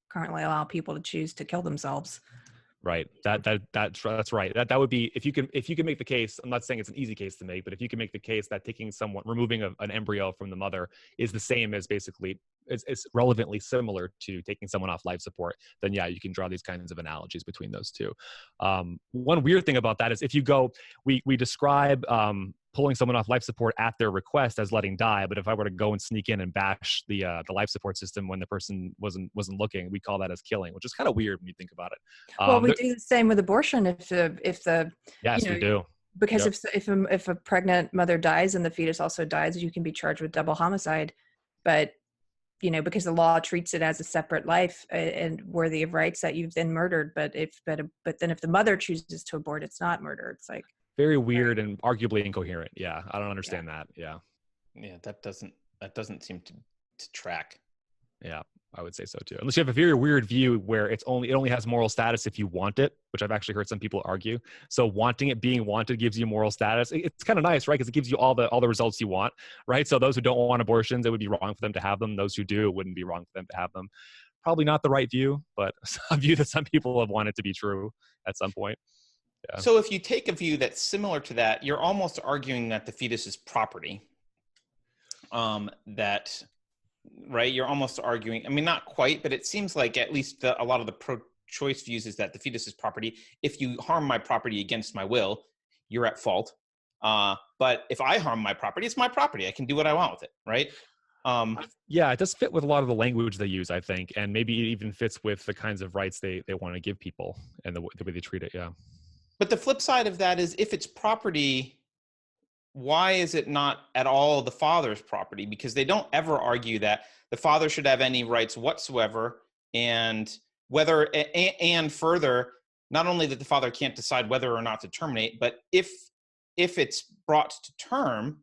Speaker 2: currently allow people to choose to kill themselves.
Speaker 3: Right. That's right. That would be, if you can make the case, I'm not saying it's an easy case to make, but if you can make the case that removing an embryo from the mother is the same as basically, it's relevantly similar to taking someone off life support, then yeah, you can draw these kinds of analogies between those two. One weird thing about that is if you go, we describe pulling someone off life support at their request as letting die, but if I were to go and sneak in and bash the life support system when the person wasn't looking, we call that as killing, which is kind of weird when you think about it.
Speaker 2: Well, we do the same with abortion. If the
Speaker 3: yes, we do.
Speaker 2: Because if a pregnant mother dies and the fetus also dies, you can be charged with double homicide. But because the law treats it as a separate life and worthy of rights that you've then murdered. But then if the mother chooses to abort, it's not murder. It's like
Speaker 3: very weird and arguably incoherent. Yeah, I don't understand that. Yeah,
Speaker 1: that doesn't seem to track.
Speaker 3: Yeah, I would say so too. Unless you have a very weird view where it only has moral status if you want it, which I've actually heard some people argue. So being wanted gives you moral status. It's kind of nice, right? Because it gives you all the results you want, right? So those who don't want abortions, it would be wrong for them to have them. Those who do, it wouldn't be wrong for them to have them. Probably not the right view, but a view that some people have wanted to be true at some point. Yeah.
Speaker 1: So if you take a view that's similar to that, you're almost arguing that the fetus is property. Right? You're almost arguing, I mean, not quite, but it seems like at least a lot of the pro-choice views is that the fetus is property. If you harm my property against my will, you're at fault. But if I harm my property, it's my property. I can do what I want with it, right?
Speaker 3: Yeah, it does fit with a lot of the language they use, I think, and maybe it even fits with the kinds of rights they want to give people and the way they treat it, yeah.
Speaker 1: But the flip side of that is if it's property, why is it not at all the father's property? Because they don't ever argue that the father should have any rights whatsoever, and further, not only that the father can't decide whether or not to terminate, but if it's brought to term,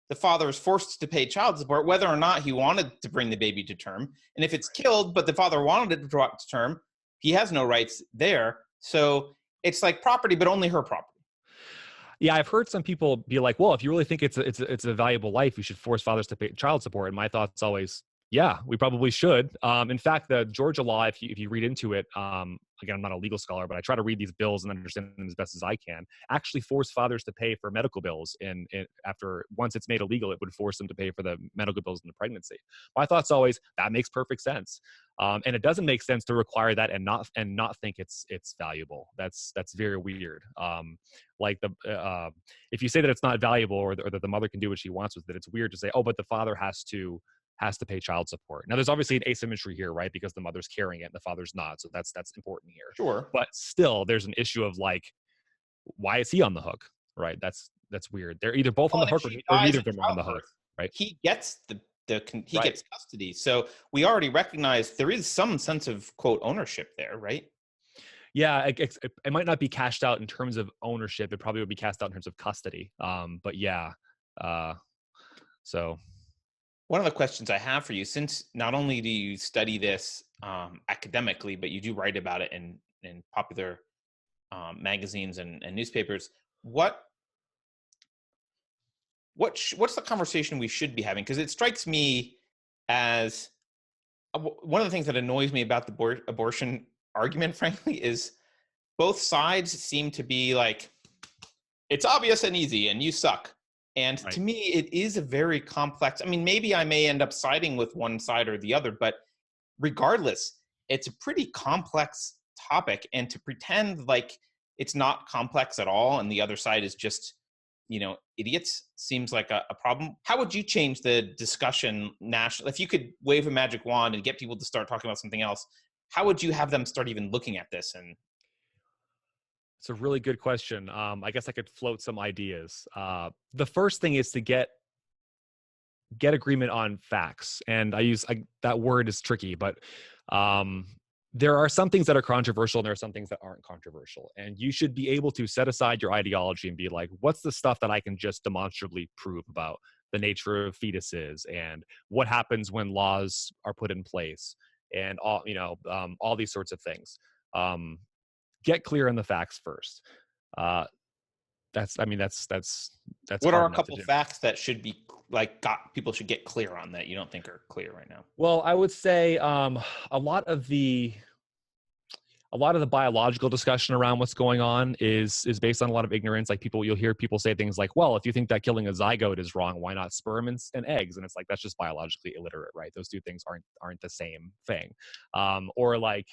Speaker 1: the father is forced to pay child support, whether or not he wanted to bring the baby to term. And if it's killed, but the father wanted it brought to term, he has no rights there. So it's like property, but only her property.
Speaker 3: Yeah, I've heard some people be like, well, if you really think it's a valuable life, you should force fathers to pay child support. And my thought's always, yeah, we probably should. In fact, the Georgia law, if you read into it, again, I'm not a legal scholar, but I try to read these bills and understand them as best as I can, actually force fathers to pay for medical bills. And once it's made illegal, it would force them to pay for the medical bills in the pregnancy. My thought's always, that makes perfect sense. And it doesn't make sense to require that and not think it's valuable. That's very weird. If you say that it's not valuable or that the mother can do what she wants with it, it's weird to say, oh, but the father has to pay child support. Now, there's obviously an asymmetry here, right? Because the mother's carrying it and the father's not. So that's important here.
Speaker 1: Sure.
Speaker 3: But still, there's an issue of like, why is he on the hook, right? That's weird. They're either both on the hook or neither of them are on the hook, right?
Speaker 1: He gets gets custody. So we already recognize there is some sense of, quote, ownership there, right?
Speaker 3: Yeah, it might not be cashed out in terms of ownership. It probably would be cast out in terms of custody. But yeah, so.
Speaker 1: One of the questions I have for you, since not only do you study this academically, but you do write about it in popular magazines and newspapers, what's the conversation we should be having? Because it strikes me as one of the things that annoys me about the abortion argument, frankly, is both sides seem to be like, it's obvious and easy and you suck. And
Speaker 3: Right.
Speaker 1: to me, it is a very complex, I mean, maybe I may end up siding with one side or the other, but regardless, it's a pretty complex topic. And to pretend like it's not complex at all and the other side is just, idiots seems like a problem. How would you change the discussion nationally? If you could wave a magic wand and get people to start talking about something else, how would you have them start even looking at this? And
Speaker 3: It's a really good question. I guess I could float some ideas. The first thing is to get agreement on facts, and that word is tricky, but there are some things that are controversial and there are some things that aren't controversial, and you should be able to set aside your ideology and be like, what's the stuff that I can just demonstrably prove about the nature of fetuses and what happens when laws are put in place and all these sorts of things. Get clear on the facts first. That's
Speaker 1: what are
Speaker 3: hard
Speaker 1: a
Speaker 3: enough to
Speaker 1: couple
Speaker 3: do.
Speaker 1: facts that should be people should get clear on that you don't think are clear right now?
Speaker 3: Well, I would say a lot of the biological discussion around what's going on is based on a lot of ignorance. Like you'll hear people say things like, well, if you think that killing a zygote is wrong, why not sperm and eggs? And it's like, that's just biologically illiterate, right? Those two things aren't the same thing. Or like,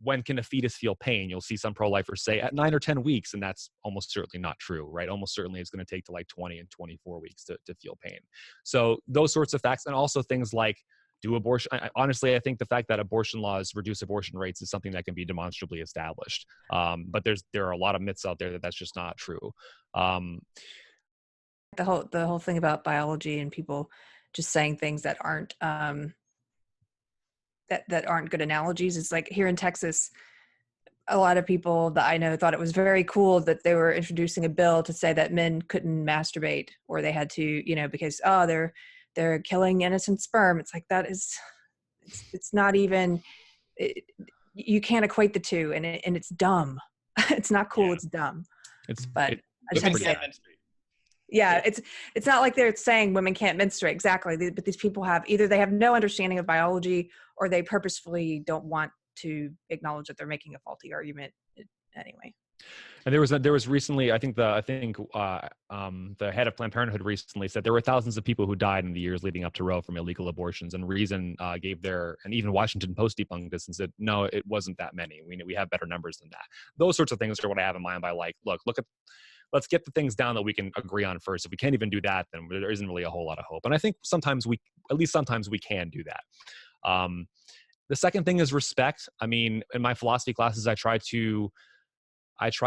Speaker 3: when can a fetus feel pain? You'll see some pro-lifers say at 9 or 10 weeks, and that's almost certainly not true, right? Almost certainly it's going to take to like 20 and 24 weeks to feel pain. So those sorts of facts, and also things like, do abortion. Honestly, I think the fact that abortion laws reduce abortion rates is something that can be demonstrably established. But there are a lot of myths out there that's just not true.
Speaker 2: The whole thing about biology and people just saying things that aren't that aren't good analogies. It's like here in Texas, a lot of people that I know thought it was very cool that they were introducing a bill to say that men couldn't masturbate, or they had to, because they're killing innocent sperm. It's like it's not even. You can't equate the two, and it's dumb. It's not cool. Yeah. It's dumb. I just have to say that. Yeah, it's not like they're saying women can't menstruate exactly, but these people either they have no understanding of biology, or they purposefully don't want to acknowledge that they're making a faulty argument anyway.
Speaker 3: And there was recently, I think the head of Planned Parenthood recently said there were thousands of people who died in the years leading up to Roe from illegal abortions, and Reason and even Washington Post debunked this and said, no, it wasn't that many. We have better numbers than that. Those sorts of things are what I have in mind by like, let's get the things down that we can agree on first. If we can't even do that, then there isn't really a whole lot of hope. And I think sometimes we can do that. The second thing is respect. I mean, in my philosophy classes, I try to let's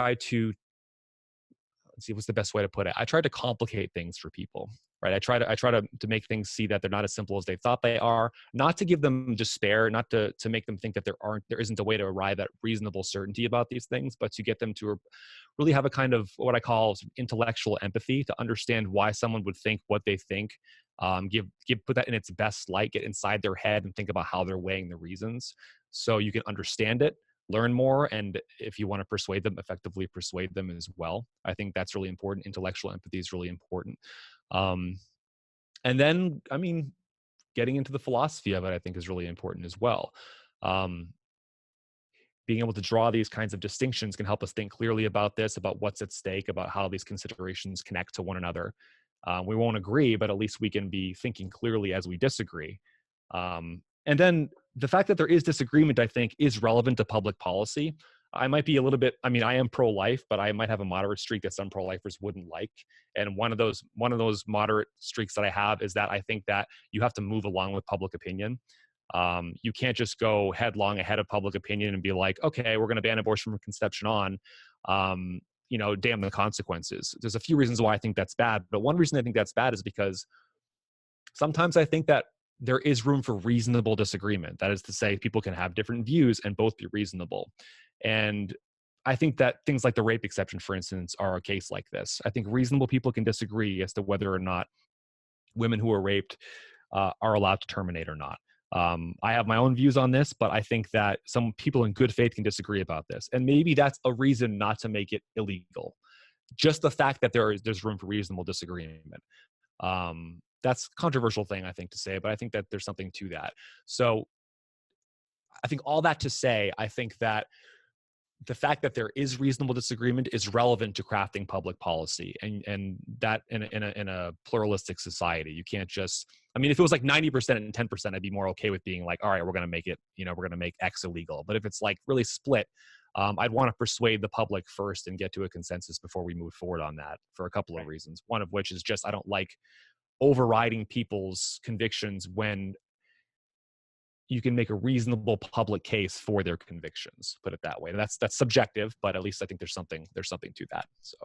Speaker 3: see, what's the best way to put it? I try to complicate things for people, right? I try to make things see that they're not as simple as they thought they are, not to give them despair, not to make them think that there isn't a way to arrive at reasonable certainty about these things, but to get them to really have a kind of what I call intellectual empathy, to understand why someone would think what they think, put that in its best light, get inside their head and think about how they're weighing the reasons so you can understand it, learn more, and if you want to persuade them, effectively persuade them as well. I think that's really important. Intellectual empathy is really important. And then, I mean, getting into the philosophy of it, I think, is really important as well. Being able to draw these kinds of distinctions can help us think clearly about this, about what's at stake, about how these considerations connect to one another. We won't agree, but at least we can be thinking clearly as we disagree. And then the fact that there is disagreement, I think, is relevant to public policy. I might be a little bit, I mean, I am pro-life, but I might have a moderate streak that some pro-lifers wouldn't like. And one of those moderate streaks that I have is that I think that you have to move along with public opinion. You can't just go headlong ahead of public opinion and be like, okay, we're going to ban abortion from conception on, damn the consequences. There's a few reasons why I think that's bad. But one reason I think that's bad is because sometimes I think that there is room for reasonable disagreement. That is to say, people can have different views and both be reasonable. And I think that things like the rape exception, for instance, are a case like this. I think reasonable people can disagree as to whether or not women who are raped are allowed to terminate or not. I have my own views on this, but I think that some people in good faith can disagree about this. And maybe that's a reason not to make it illegal. Just the fact that there's room for reasonable disagreement. That's a controversial thing, I think, to say, but I think that there's something to that. So I think all that to say, I think that the fact that there is reasonable disagreement is relevant to crafting public policy, and that in a pluralistic society, you can't just, I mean, if it was like 90% and 10%, I'd be more okay with being like, all right, we're going to make it, we're going to make X illegal. But if it's like really split, I'd want to persuade the public first and get to a consensus before we move forward on that for a couple of reasons. One of which is just, I don't like overriding people's convictions when you can make a reasonable public case for their convictions, put it that way. And that's subjective, but at least I think there's something to that. So,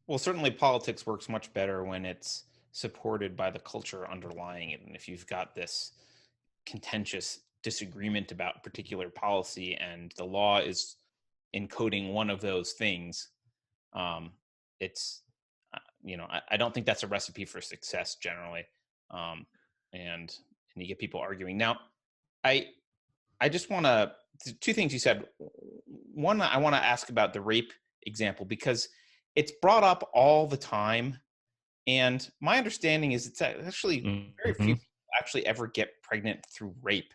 Speaker 1: well, certainly politics works much better when it's supported by the culture underlying it. And if you've got this contentious disagreement about particular policy and the law is encoding one of those things, it's, I don't think that's a recipe for success generally. And you get people arguing. Now, I just want to, two things you said. One, I want to ask about the rape example because it's brought up all the time. And my understanding is it's actually very few people actually ever get pregnant through rape.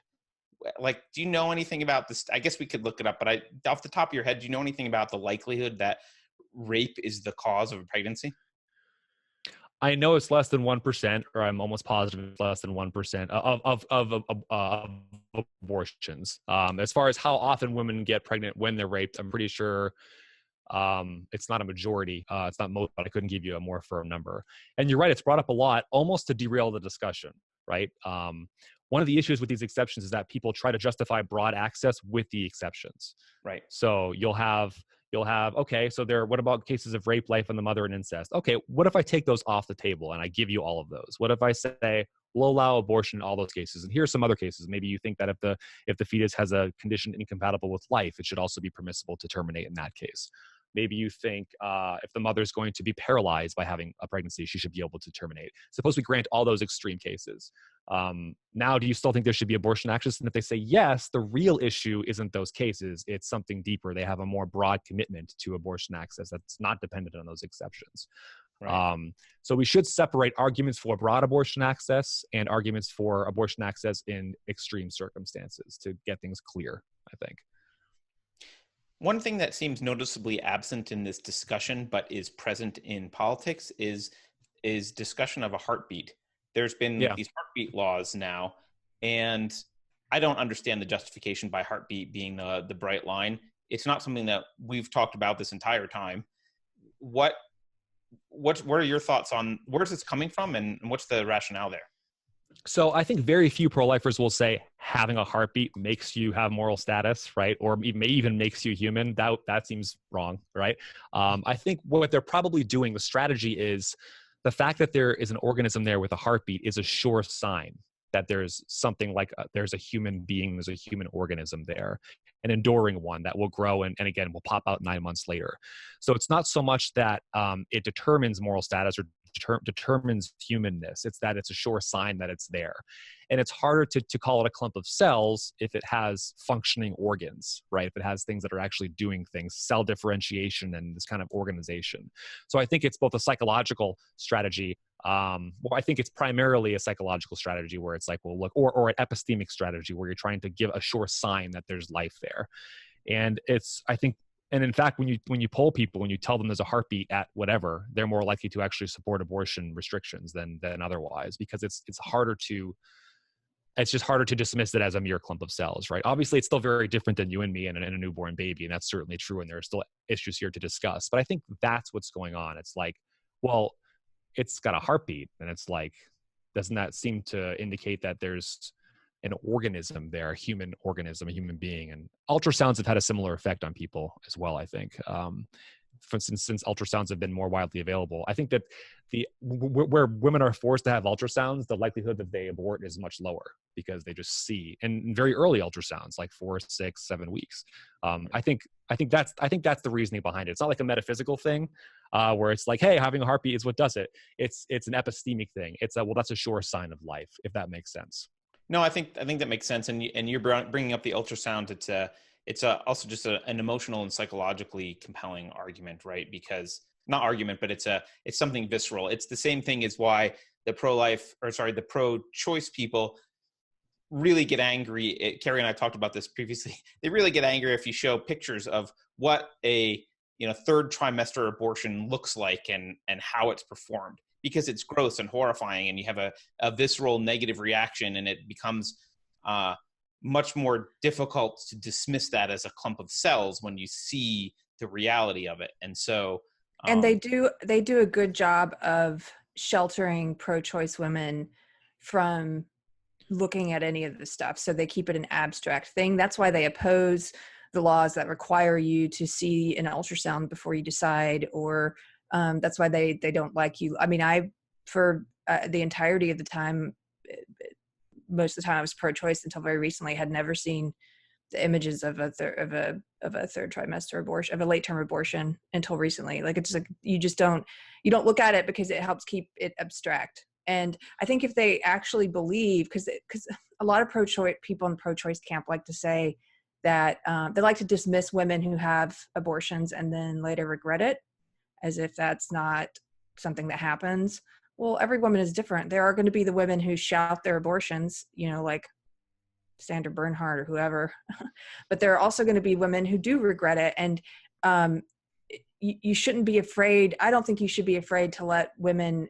Speaker 1: Like, do you know anything about this? I guess we could look it up, but off the top of your head, do you know anything about the likelihood that rape is the cause of a pregnancy?
Speaker 3: I know it's less than 1%, or I'm almost positive it's less than 1% of abortions. As far as how often women get pregnant when they're raped, I'm pretty sure it's not a majority. It's not most, but I couldn't give you a more firm number. And you're right, it's brought up a lot, almost to derail the discussion, right? One of the issues with these exceptions is that people try to justify broad access with the exceptions.
Speaker 1: Right.
Speaker 3: So you'll have, okay, so what about cases of rape, life, and the mother and incest? Okay, what if I take those off the table and I give you all of those? What if I say, we'll allow abortion in all those cases? And here are some other cases. Maybe you think that if the fetus has a condition incompatible with life, it should also be permissible to terminate in that case. Maybe you think if the mother's going to be paralyzed by having a pregnancy, she should be able to terminate. Suppose we grant all those extreme cases. Now, do you still think there should be abortion access? And if they say yes, the real issue isn't those cases. It's something deeper. They have a more broad commitment to abortion access that's not dependent on those exceptions. Right. So we should separate arguments for broad abortion access and arguments for abortion access in extreme circumstances to get things clear, I think.
Speaker 1: One thing that seems noticeably absent in this discussion, but is present in politics, is discussion of a heartbeat. There's been these heartbeat laws now, and I don't understand the justification by heartbeat being the bright line. It's not something that we've talked about this entire time. What are your thoughts on where's this coming from, and what's the rationale there?
Speaker 3: So I think very few pro-lifers will say having a heartbeat makes you have moral status, right? Or may even makes you human. That seems wrong, right? I think what they're probably doing, the strategy is the fact that there is an organism there with a heartbeat is a sure sign that there's something like there's a human being, there's a human organism there, an enduring one that will grow and again will pop out 9 months later. So it's not so much that it determines moral status or determines humanness. It's that it's a sure sign that it's there. And it's harder to call it a clump of cells if it has functioning organs, right? If it has things that are actually doing things, cell differentiation and this kind of organization. So I think it's both a psychological strategy. Well, I think it's primarily a psychological strategy where it's like, well, look, or an epistemic strategy where you're trying to give a sure sign that there's life there. And I think, and in fact, when you poll people, when you tell them there's a heartbeat at whatever, they're more likely to actually support abortion restrictions than otherwise, because it's just harder to dismiss it as a mere clump of cells, right? Obviously, it's still very different than you and me and a newborn baby, and that's certainly true, and there are still issues here to discuss. But I think that's what's going on. It's like, well, it's got a heartbeat, and it's like, doesn't that seem to indicate that there's an organism there, a human organism, a human being? And ultrasounds have had a similar effect on people as well, I think. For instance, since ultrasounds have been more widely available, I think that where women are forced to have ultrasounds, the likelihood that they abort is much lower because they just see, and very early ultrasounds, like 4, 6, 7 weeks. I think that's the reasoning behind it. It's not like a metaphysical thing where it's like, hey, having a heartbeat is what does it. It's an epistemic thing. It's that's a sure sign of life, if that makes sense.
Speaker 1: No, I think that makes sense. And you're bringing up the ultrasound. It's also just an emotional and psychologically compelling argument, right? Because not argument, but it's something visceral. It's the same thing as why the pro-choice people really get angry. Carrie and I talked about this previously. They really get angry if you show pictures of what a third trimester abortion looks like and how it's performed, because it's gross and horrifying, and you have a visceral negative reaction, and it becomes much more difficult to dismiss that as a clump of cells when you see the reality of it. And so
Speaker 2: and they do a good job of sheltering pro-choice women from looking at any of this stuff. So they keep it an abstract thing. That's why they oppose the laws that require you to see an ultrasound before you decide, or that's why they don't like you. I mean, for the entirety of the time, most of the time I was pro-choice until very recently, had never seen the images of a third trimester abortion, of a late term abortion, until recently. Like, it's like you don't look at it because it helps keep it abstract. And I think if they actually believe, because a lot of pro-choice people in the pro-choice camp like to say that they like to dismiss women who have abortions and then later regret it, as if that's not something that happens. Well, every woman is different. There are going to be the women who shout their abortions, like Sandra Bernhardt or whoever, but there are also going to be women who do regret it. And you shouldn't be afraid. I don't think you should be afraid to let women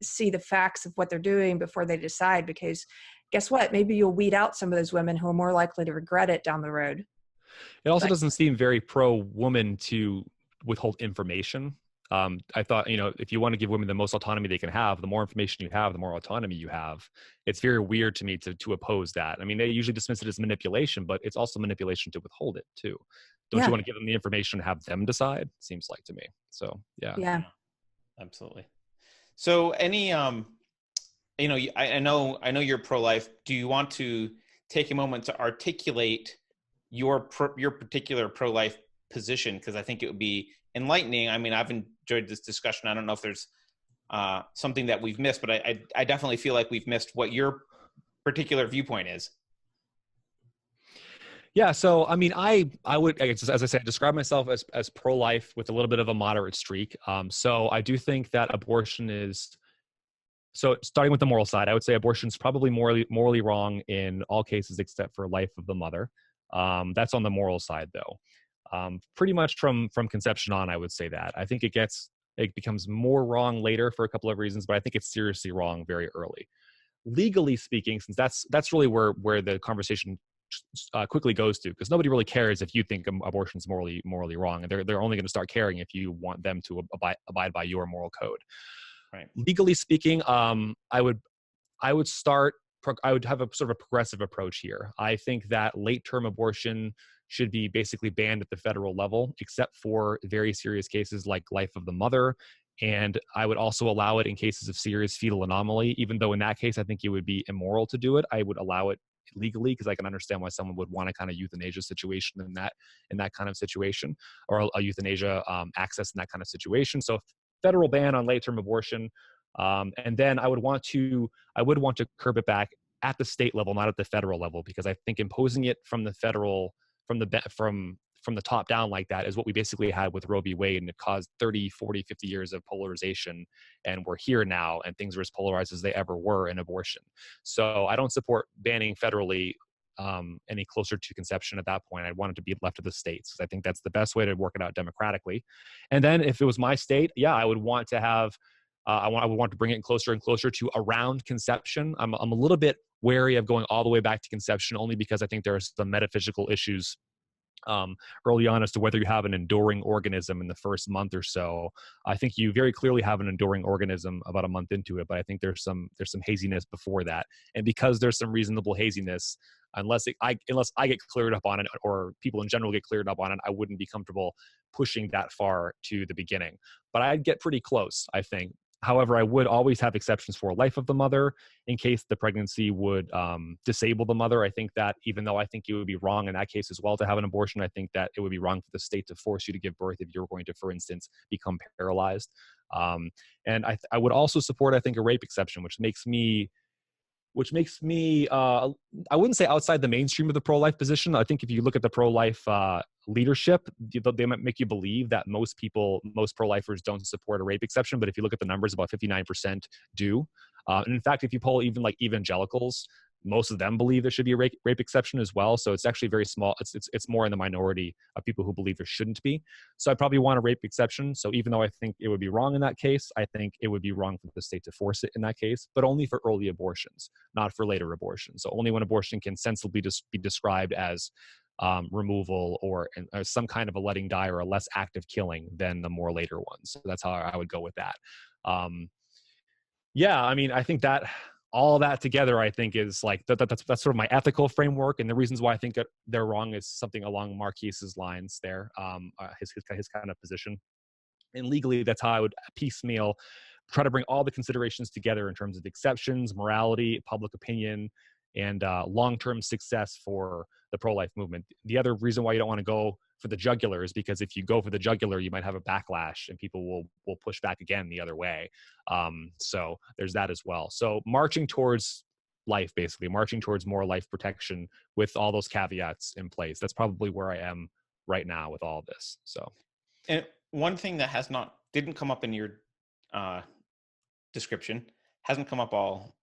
Speaker 2: see the facts of what they're doing before they decide, because guess what? Maybe you'll weed out some of those women who are more likely to regret it down the road.
Speaker 3: It also doesn't seem very pro-woman to withhold information. I thought, if you want to give women the most autonomy they can have, the more information you have, the more autonomy you have. It's very weird to me to oppose that. I mean, they usually dismiss it as manipulation, but it's also manipulation to withhold it too. Don't you want to give them the information and have them decide? Seems like to me. So, yeah.
Speaker 2: Yeah.
Speaker 1: Absolutely. So any, I know you're pro-life. Do you want to take a moment to articulate your particular pro-life position? Because I think it would be enlightening. I mean, I've enjoyed this discussion. I don't know if there's something that we've missed, but I definitely feel like we've missed what your particular viewpoint is.
Speaker 3: Yeah. So, I mean, I would, as I said, describe myself as pro-life with a little bit of a moderate streak. So I do think that abortion is, so starting with the moral side, I would say abortion is probably morally wrong in all cases except for life of the mother. That's on the moral side though. Pretty much from conception on, I would say that. I think it becomes more wrong later for a couple of reasons, but I think it's seriously wrong very early. Legally speaking, since that's really where the conversation quickly goes to, because nobody really cares if you think abortion is morally wrong, and they're only going to start caring if you want them to abide by your moral code.
Speaker 1: Right.
Speaker 3: Legally speaking, I would have a sort of a progressive approach here. I think that late-term abortion should be basically banned at the federal level, except for very serious cases like life of the mother. And I would also allow it in cases of serious fetal anomaly, even though in that case, I think it would be immoral to do it. I would allow it legally because I can understand why someone would want a kind of euthanasia situation in that kind of situation, or a euthanasia access in that kind of situation. So federal ban on late-term abortion. And then I would want to curb it back at the state level, not at the federal level, because I think imposing it from the top down like that is what we basically had with Roe v. Wade, and it caused 30, 40, 50 years of polarization. And we're here now, and things are as polarized as they ever were in abortion. So I don't support banning federally any closer to conception at that point. I want it to be left to the states, because I think that's the best way to work it out democratically. And then if it was my state, I would want to have, I would want to bring it closer and closer to around conception. I'm a little bit wary of going all the way back to conception, only because I think there are some metaphysical issues early on as to whether you have an enduring organism in the first month or so. I think you very clearly have an enduring organism about a month into it, but I think there's some haziness before that. And because there's some reasonable haziness, unless I get cleared up on it, or people in general get cleared up on it, I wouldn't be comfortable pushing that far to the beginning. But I'd get pretty close, I think. However, I would always have exceptions for life of the mother in case the pregnancy would disable the mother. I think that even though I think it would be wrong in that case as well to have an abortion, I think that it would be wrong for the state to force you to give birth if you're going to, for instance, become paralyzed. And I would also support, I think, a rape exception, which makes me, I wouldn't say outside the mainstream of the pro-life position. I think if you look at the pro-life leadership, they might make you believe that most pro-lifers don't support a rape exception. But if you look at the numbers, about 59% do. And in fact, if you poll even like evangelicals, most of them believe there should be a rape exception as well. So it's actually very small. It's more in the minority of people who believe there shouldn't be. So I probably want a rape exception. So even though I think it would be wrong in that case, I think it would be wrong for the state to force it in that case, but only for early abortions, not for later abortions. So only when abortion can sensibly be described as removal or some kind of a letting die or a less active killing than the more later ones. So that's how I would go with that. Yeah, I mean, I think that all that together, I think is like that's sort of my ethical framework, and the reasons why I think they're wrong is something along Marquise's lines there, his kind of position. And legally, that's how I would piecemeal try to bring all the considerations together in terms of exceptions, morality, public opinion, and long-term success for the pro-life movement. The other reason why you don't want to go for the jugular is because if you go for the jugular, you might have a backlash and people will push back again the other way. So there's that as well. So marching towards life, basically marching towards more life protection with all those caveats in place. That's probably where I am right now with all of this. So,
Speaker 1: and one thing that didn't come up in your description, hasn't come up all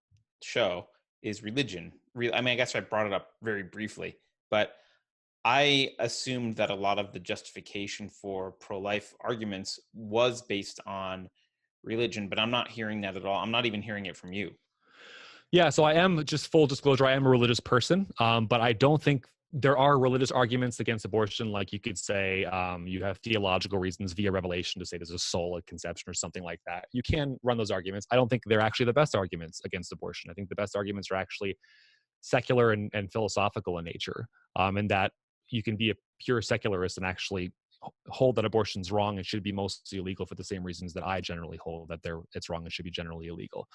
Speaker 1: show, is religion. I mean, I guess I brought it up very briefly, but I assumed that a lot of the justification for pro-life arguments was based on religion, but I'm not hearing that at all. I'm not even hearing it from you.
Speaker 3: Yeah, so I am, just full disclosure, I am a religious person, but I don't think there are religious arguments against abortion. Like you could say you have theological reasons via revelation to say there's a soul at conception or something like that. You can run those arguments. I don't think they're actually the best arguments against abortion. I think the best arguments are actually secular and philosophical in nature, and that you can be a pure secularist and actually hold that abortion's wrong and should be mostly illegal for the same reasons that I generally hold that it's wrong and should be generally illegal.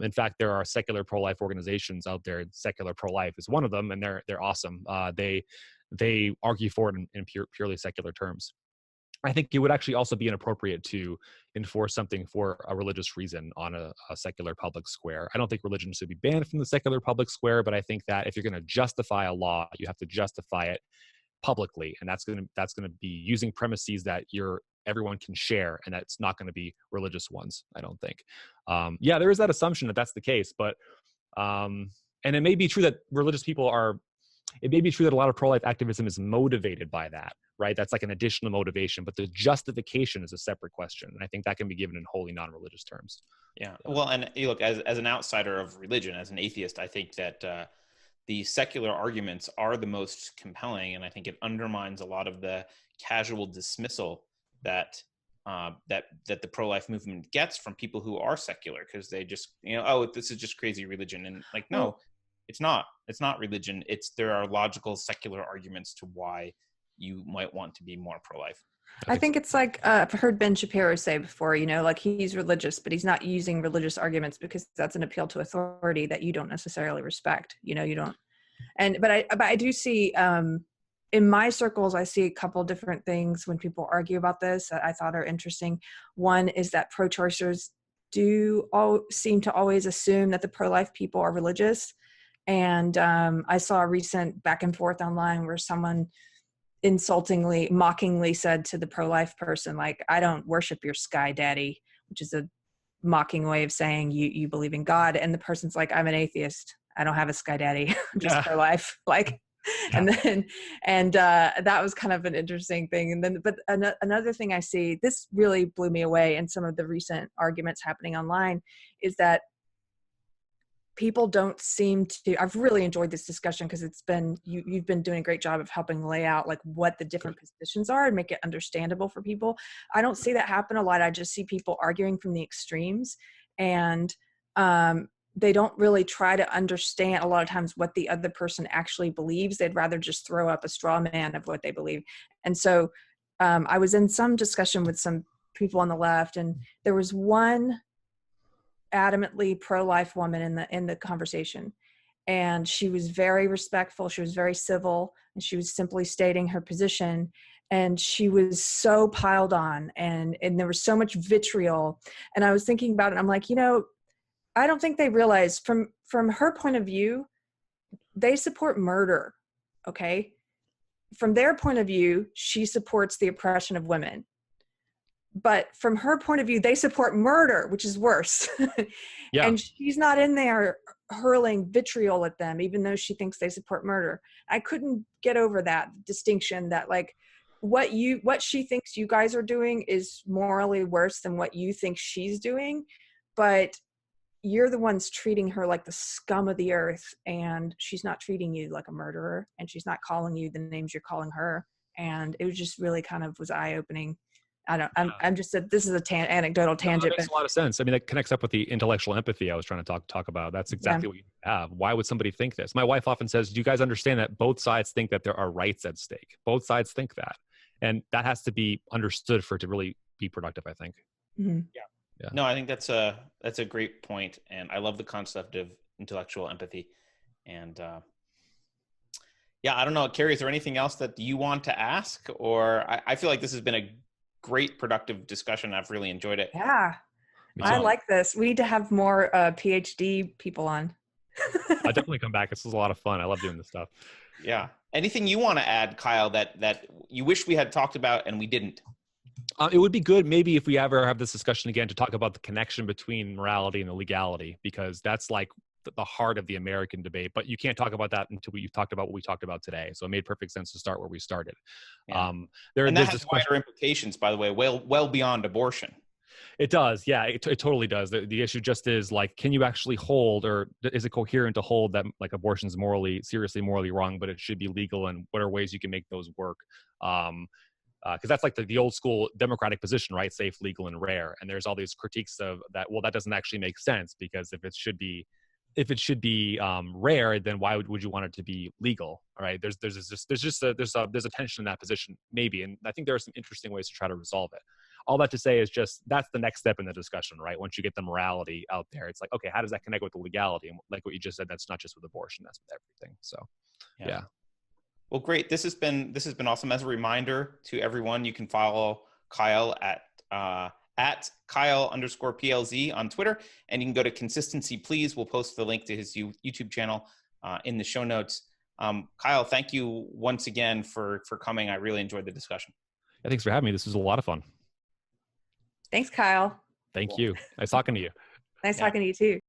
Speaker 3: In fact, there are secular pro-life organizations out there. Secular pro-life is one of them, and they're awesome. They argue for it in purely secular terms. I think it would actually also be inappropriate to enforce something for a religious reason on a secular public square. I don't think religion should be banned from the secular public square, but I think that if you're going to justify a law, you have to justify it publicly, and that's going to be using premises that everyone can share, and that's not going to be religious ones, I don't think. Yeah, there is that assumption that that's the case, but and it may be true that it may be true that a lot of pro-life activism is motivated by that, right? That's like an additional motivation, but the justification is a separate question, and I think that can be given in wholly non-religious terms.
Speaker 1: Yeah, well, and you look, as an outsider of religion, as an atheist, I think that the secular arguments are the most compelling, and I think it undermines a lot of the casual dismissal that the pro-life movement gets from people who are secular, because they just, oh, this is just crazy religion, and like, no, it's not religion. There are logical secular arguments to why you might want to be more pro-life.
Speaker 2: I think it's like I've heard Ben Shapiro say before, like he's religious, but he's not using religious arguments because that's an appeal to authority that you don't necessarily respect. You don't. But I do see in my circles, I see a couple different things when people argue about this that I thought are interesting. One is that pro-choicers do seem to always assume that the pro-life people are religious. And I saw a recent back and forth online where someone mockingly said to the pro-life person, like, I don't worship your sky daddy, which is a mocking way of saying you believe in God. And the person's like, I'm an atheist. I don't have a sky daddy. I'm just pro-life. Like, and that was kind of an interesting thing. And then, but another thing I see, this really blew me away in some of the recent arguments happening online, is that people don't seem to, I've really enjoyed this discussion because you've been doing a great job of helping lay out like what the different positions are and make it understandable for people. I don't see that happen a lot. I just see people arguing from the extremes, and they don't really try to understand a lot of times what the other person actually believes. They'd rather just throw up a straw man of what they believe. And so I was in some discussion with some people on the left, and there was one adamantly pro-life woman in the conversation, and she was very respectful, she was very civil, and she was simply stating her position, and she was so piled on, and there was so much vitriol. And I was thinking about it, I'm like, I don't think they realize from her point of view, they support murder. Okay, from their point of view, she supports the oppression of women. but from her point of view, they support murder, which is worse.
Speaker 3: Yeah.
Speaker 2: And she's not in there hurling vitriol at them, even though she thinks they support murder. I couldn't get over that distinction that like what she thinks you guys are doing is morally worse than what you think she's doing. But you're the ones treating her like the scum of the earth, and she's not treating you like a murderer, and she's not calling you the names you're calling her. And it was just really kind of was eye-opening. I'm just this is a anecdotal tangent.
Speaker 3: That makes a lot of sense. I mean, that connects up with the intellectual empathy I was trying to talk about. That's exactly what you have. Why would somebody think this? My wife often says, do you guys understand that both sides think that there are rights at stake? Both sides think that. And that has to be understood for it to really be productive, I think.
Speaker 2: Mm-hmm.
Speaker 1: Yeah. No, I think that's a great point, and I love the concept of intellectual empathy. And I don't know, Carrie, is there anything else that you want to ask? Or I feel like this has been a great, productive discussion. I've really enjoyed it.
Speaker 2: Yeah, I like this. We need to have more PhD people on.
Speaker 3: I'll definitely come back. This was a lot of fun. I love doing this stuff.
Speaker 1: Yeah. Anything you want to add, Kyle, that you wish we had talked about and we didn't?
Speaker 3: It would be good maybe if we ever have this discussion again to talk about the connection between morality and the legality, because that's like the heart of the American debate. But you can't talk about that until you've talked about what we talked about today. So it made perfect sense to start where we started.
Speaker 1: Yeah. And that has wider implications, by the way, well beyond abortion.
Speaker 3: It does. Yeah, it totally does. The issue just is like, can you actually hold, or is it coherent to hold that like abortion is seriously morally wrong, but it should be legal, and what are ways you can make those work? Because that's like the old school Democratic position, right? Safe, legal, and rare. And there's all these critiques of that. Well, that doesn't actually make sense, because if it should be rare, then why would you want it to be legal? All right. There's a tension in that position, maybe. And I think there are some interesting ways to try to resolve it. All that to say is just that's the next step in the discussion, right? Once you get the morality out there, it's like, okay, how does that connect with the legality? And like what you just said, that's not just with abortion, that's with everything. So, yeah.
Speaker 1: Well, great. This has been awesome. As a reminder to everyone, you can follow Kyle at Kyle_PLZ on Twitter, and you can go to Consistency Please. We'll post the link to his YouTube channel in the show notes. Kyle, thank you once again for coming. I really enjoyed the discussion.
Speaker 3: Yeah, thanks for having me. This was a lot of fun.
Speaker 2: Thanks, Kyle.
Speaker 3: Thank you. Nice talking to you.
Speaker 2: Nice talking to you too.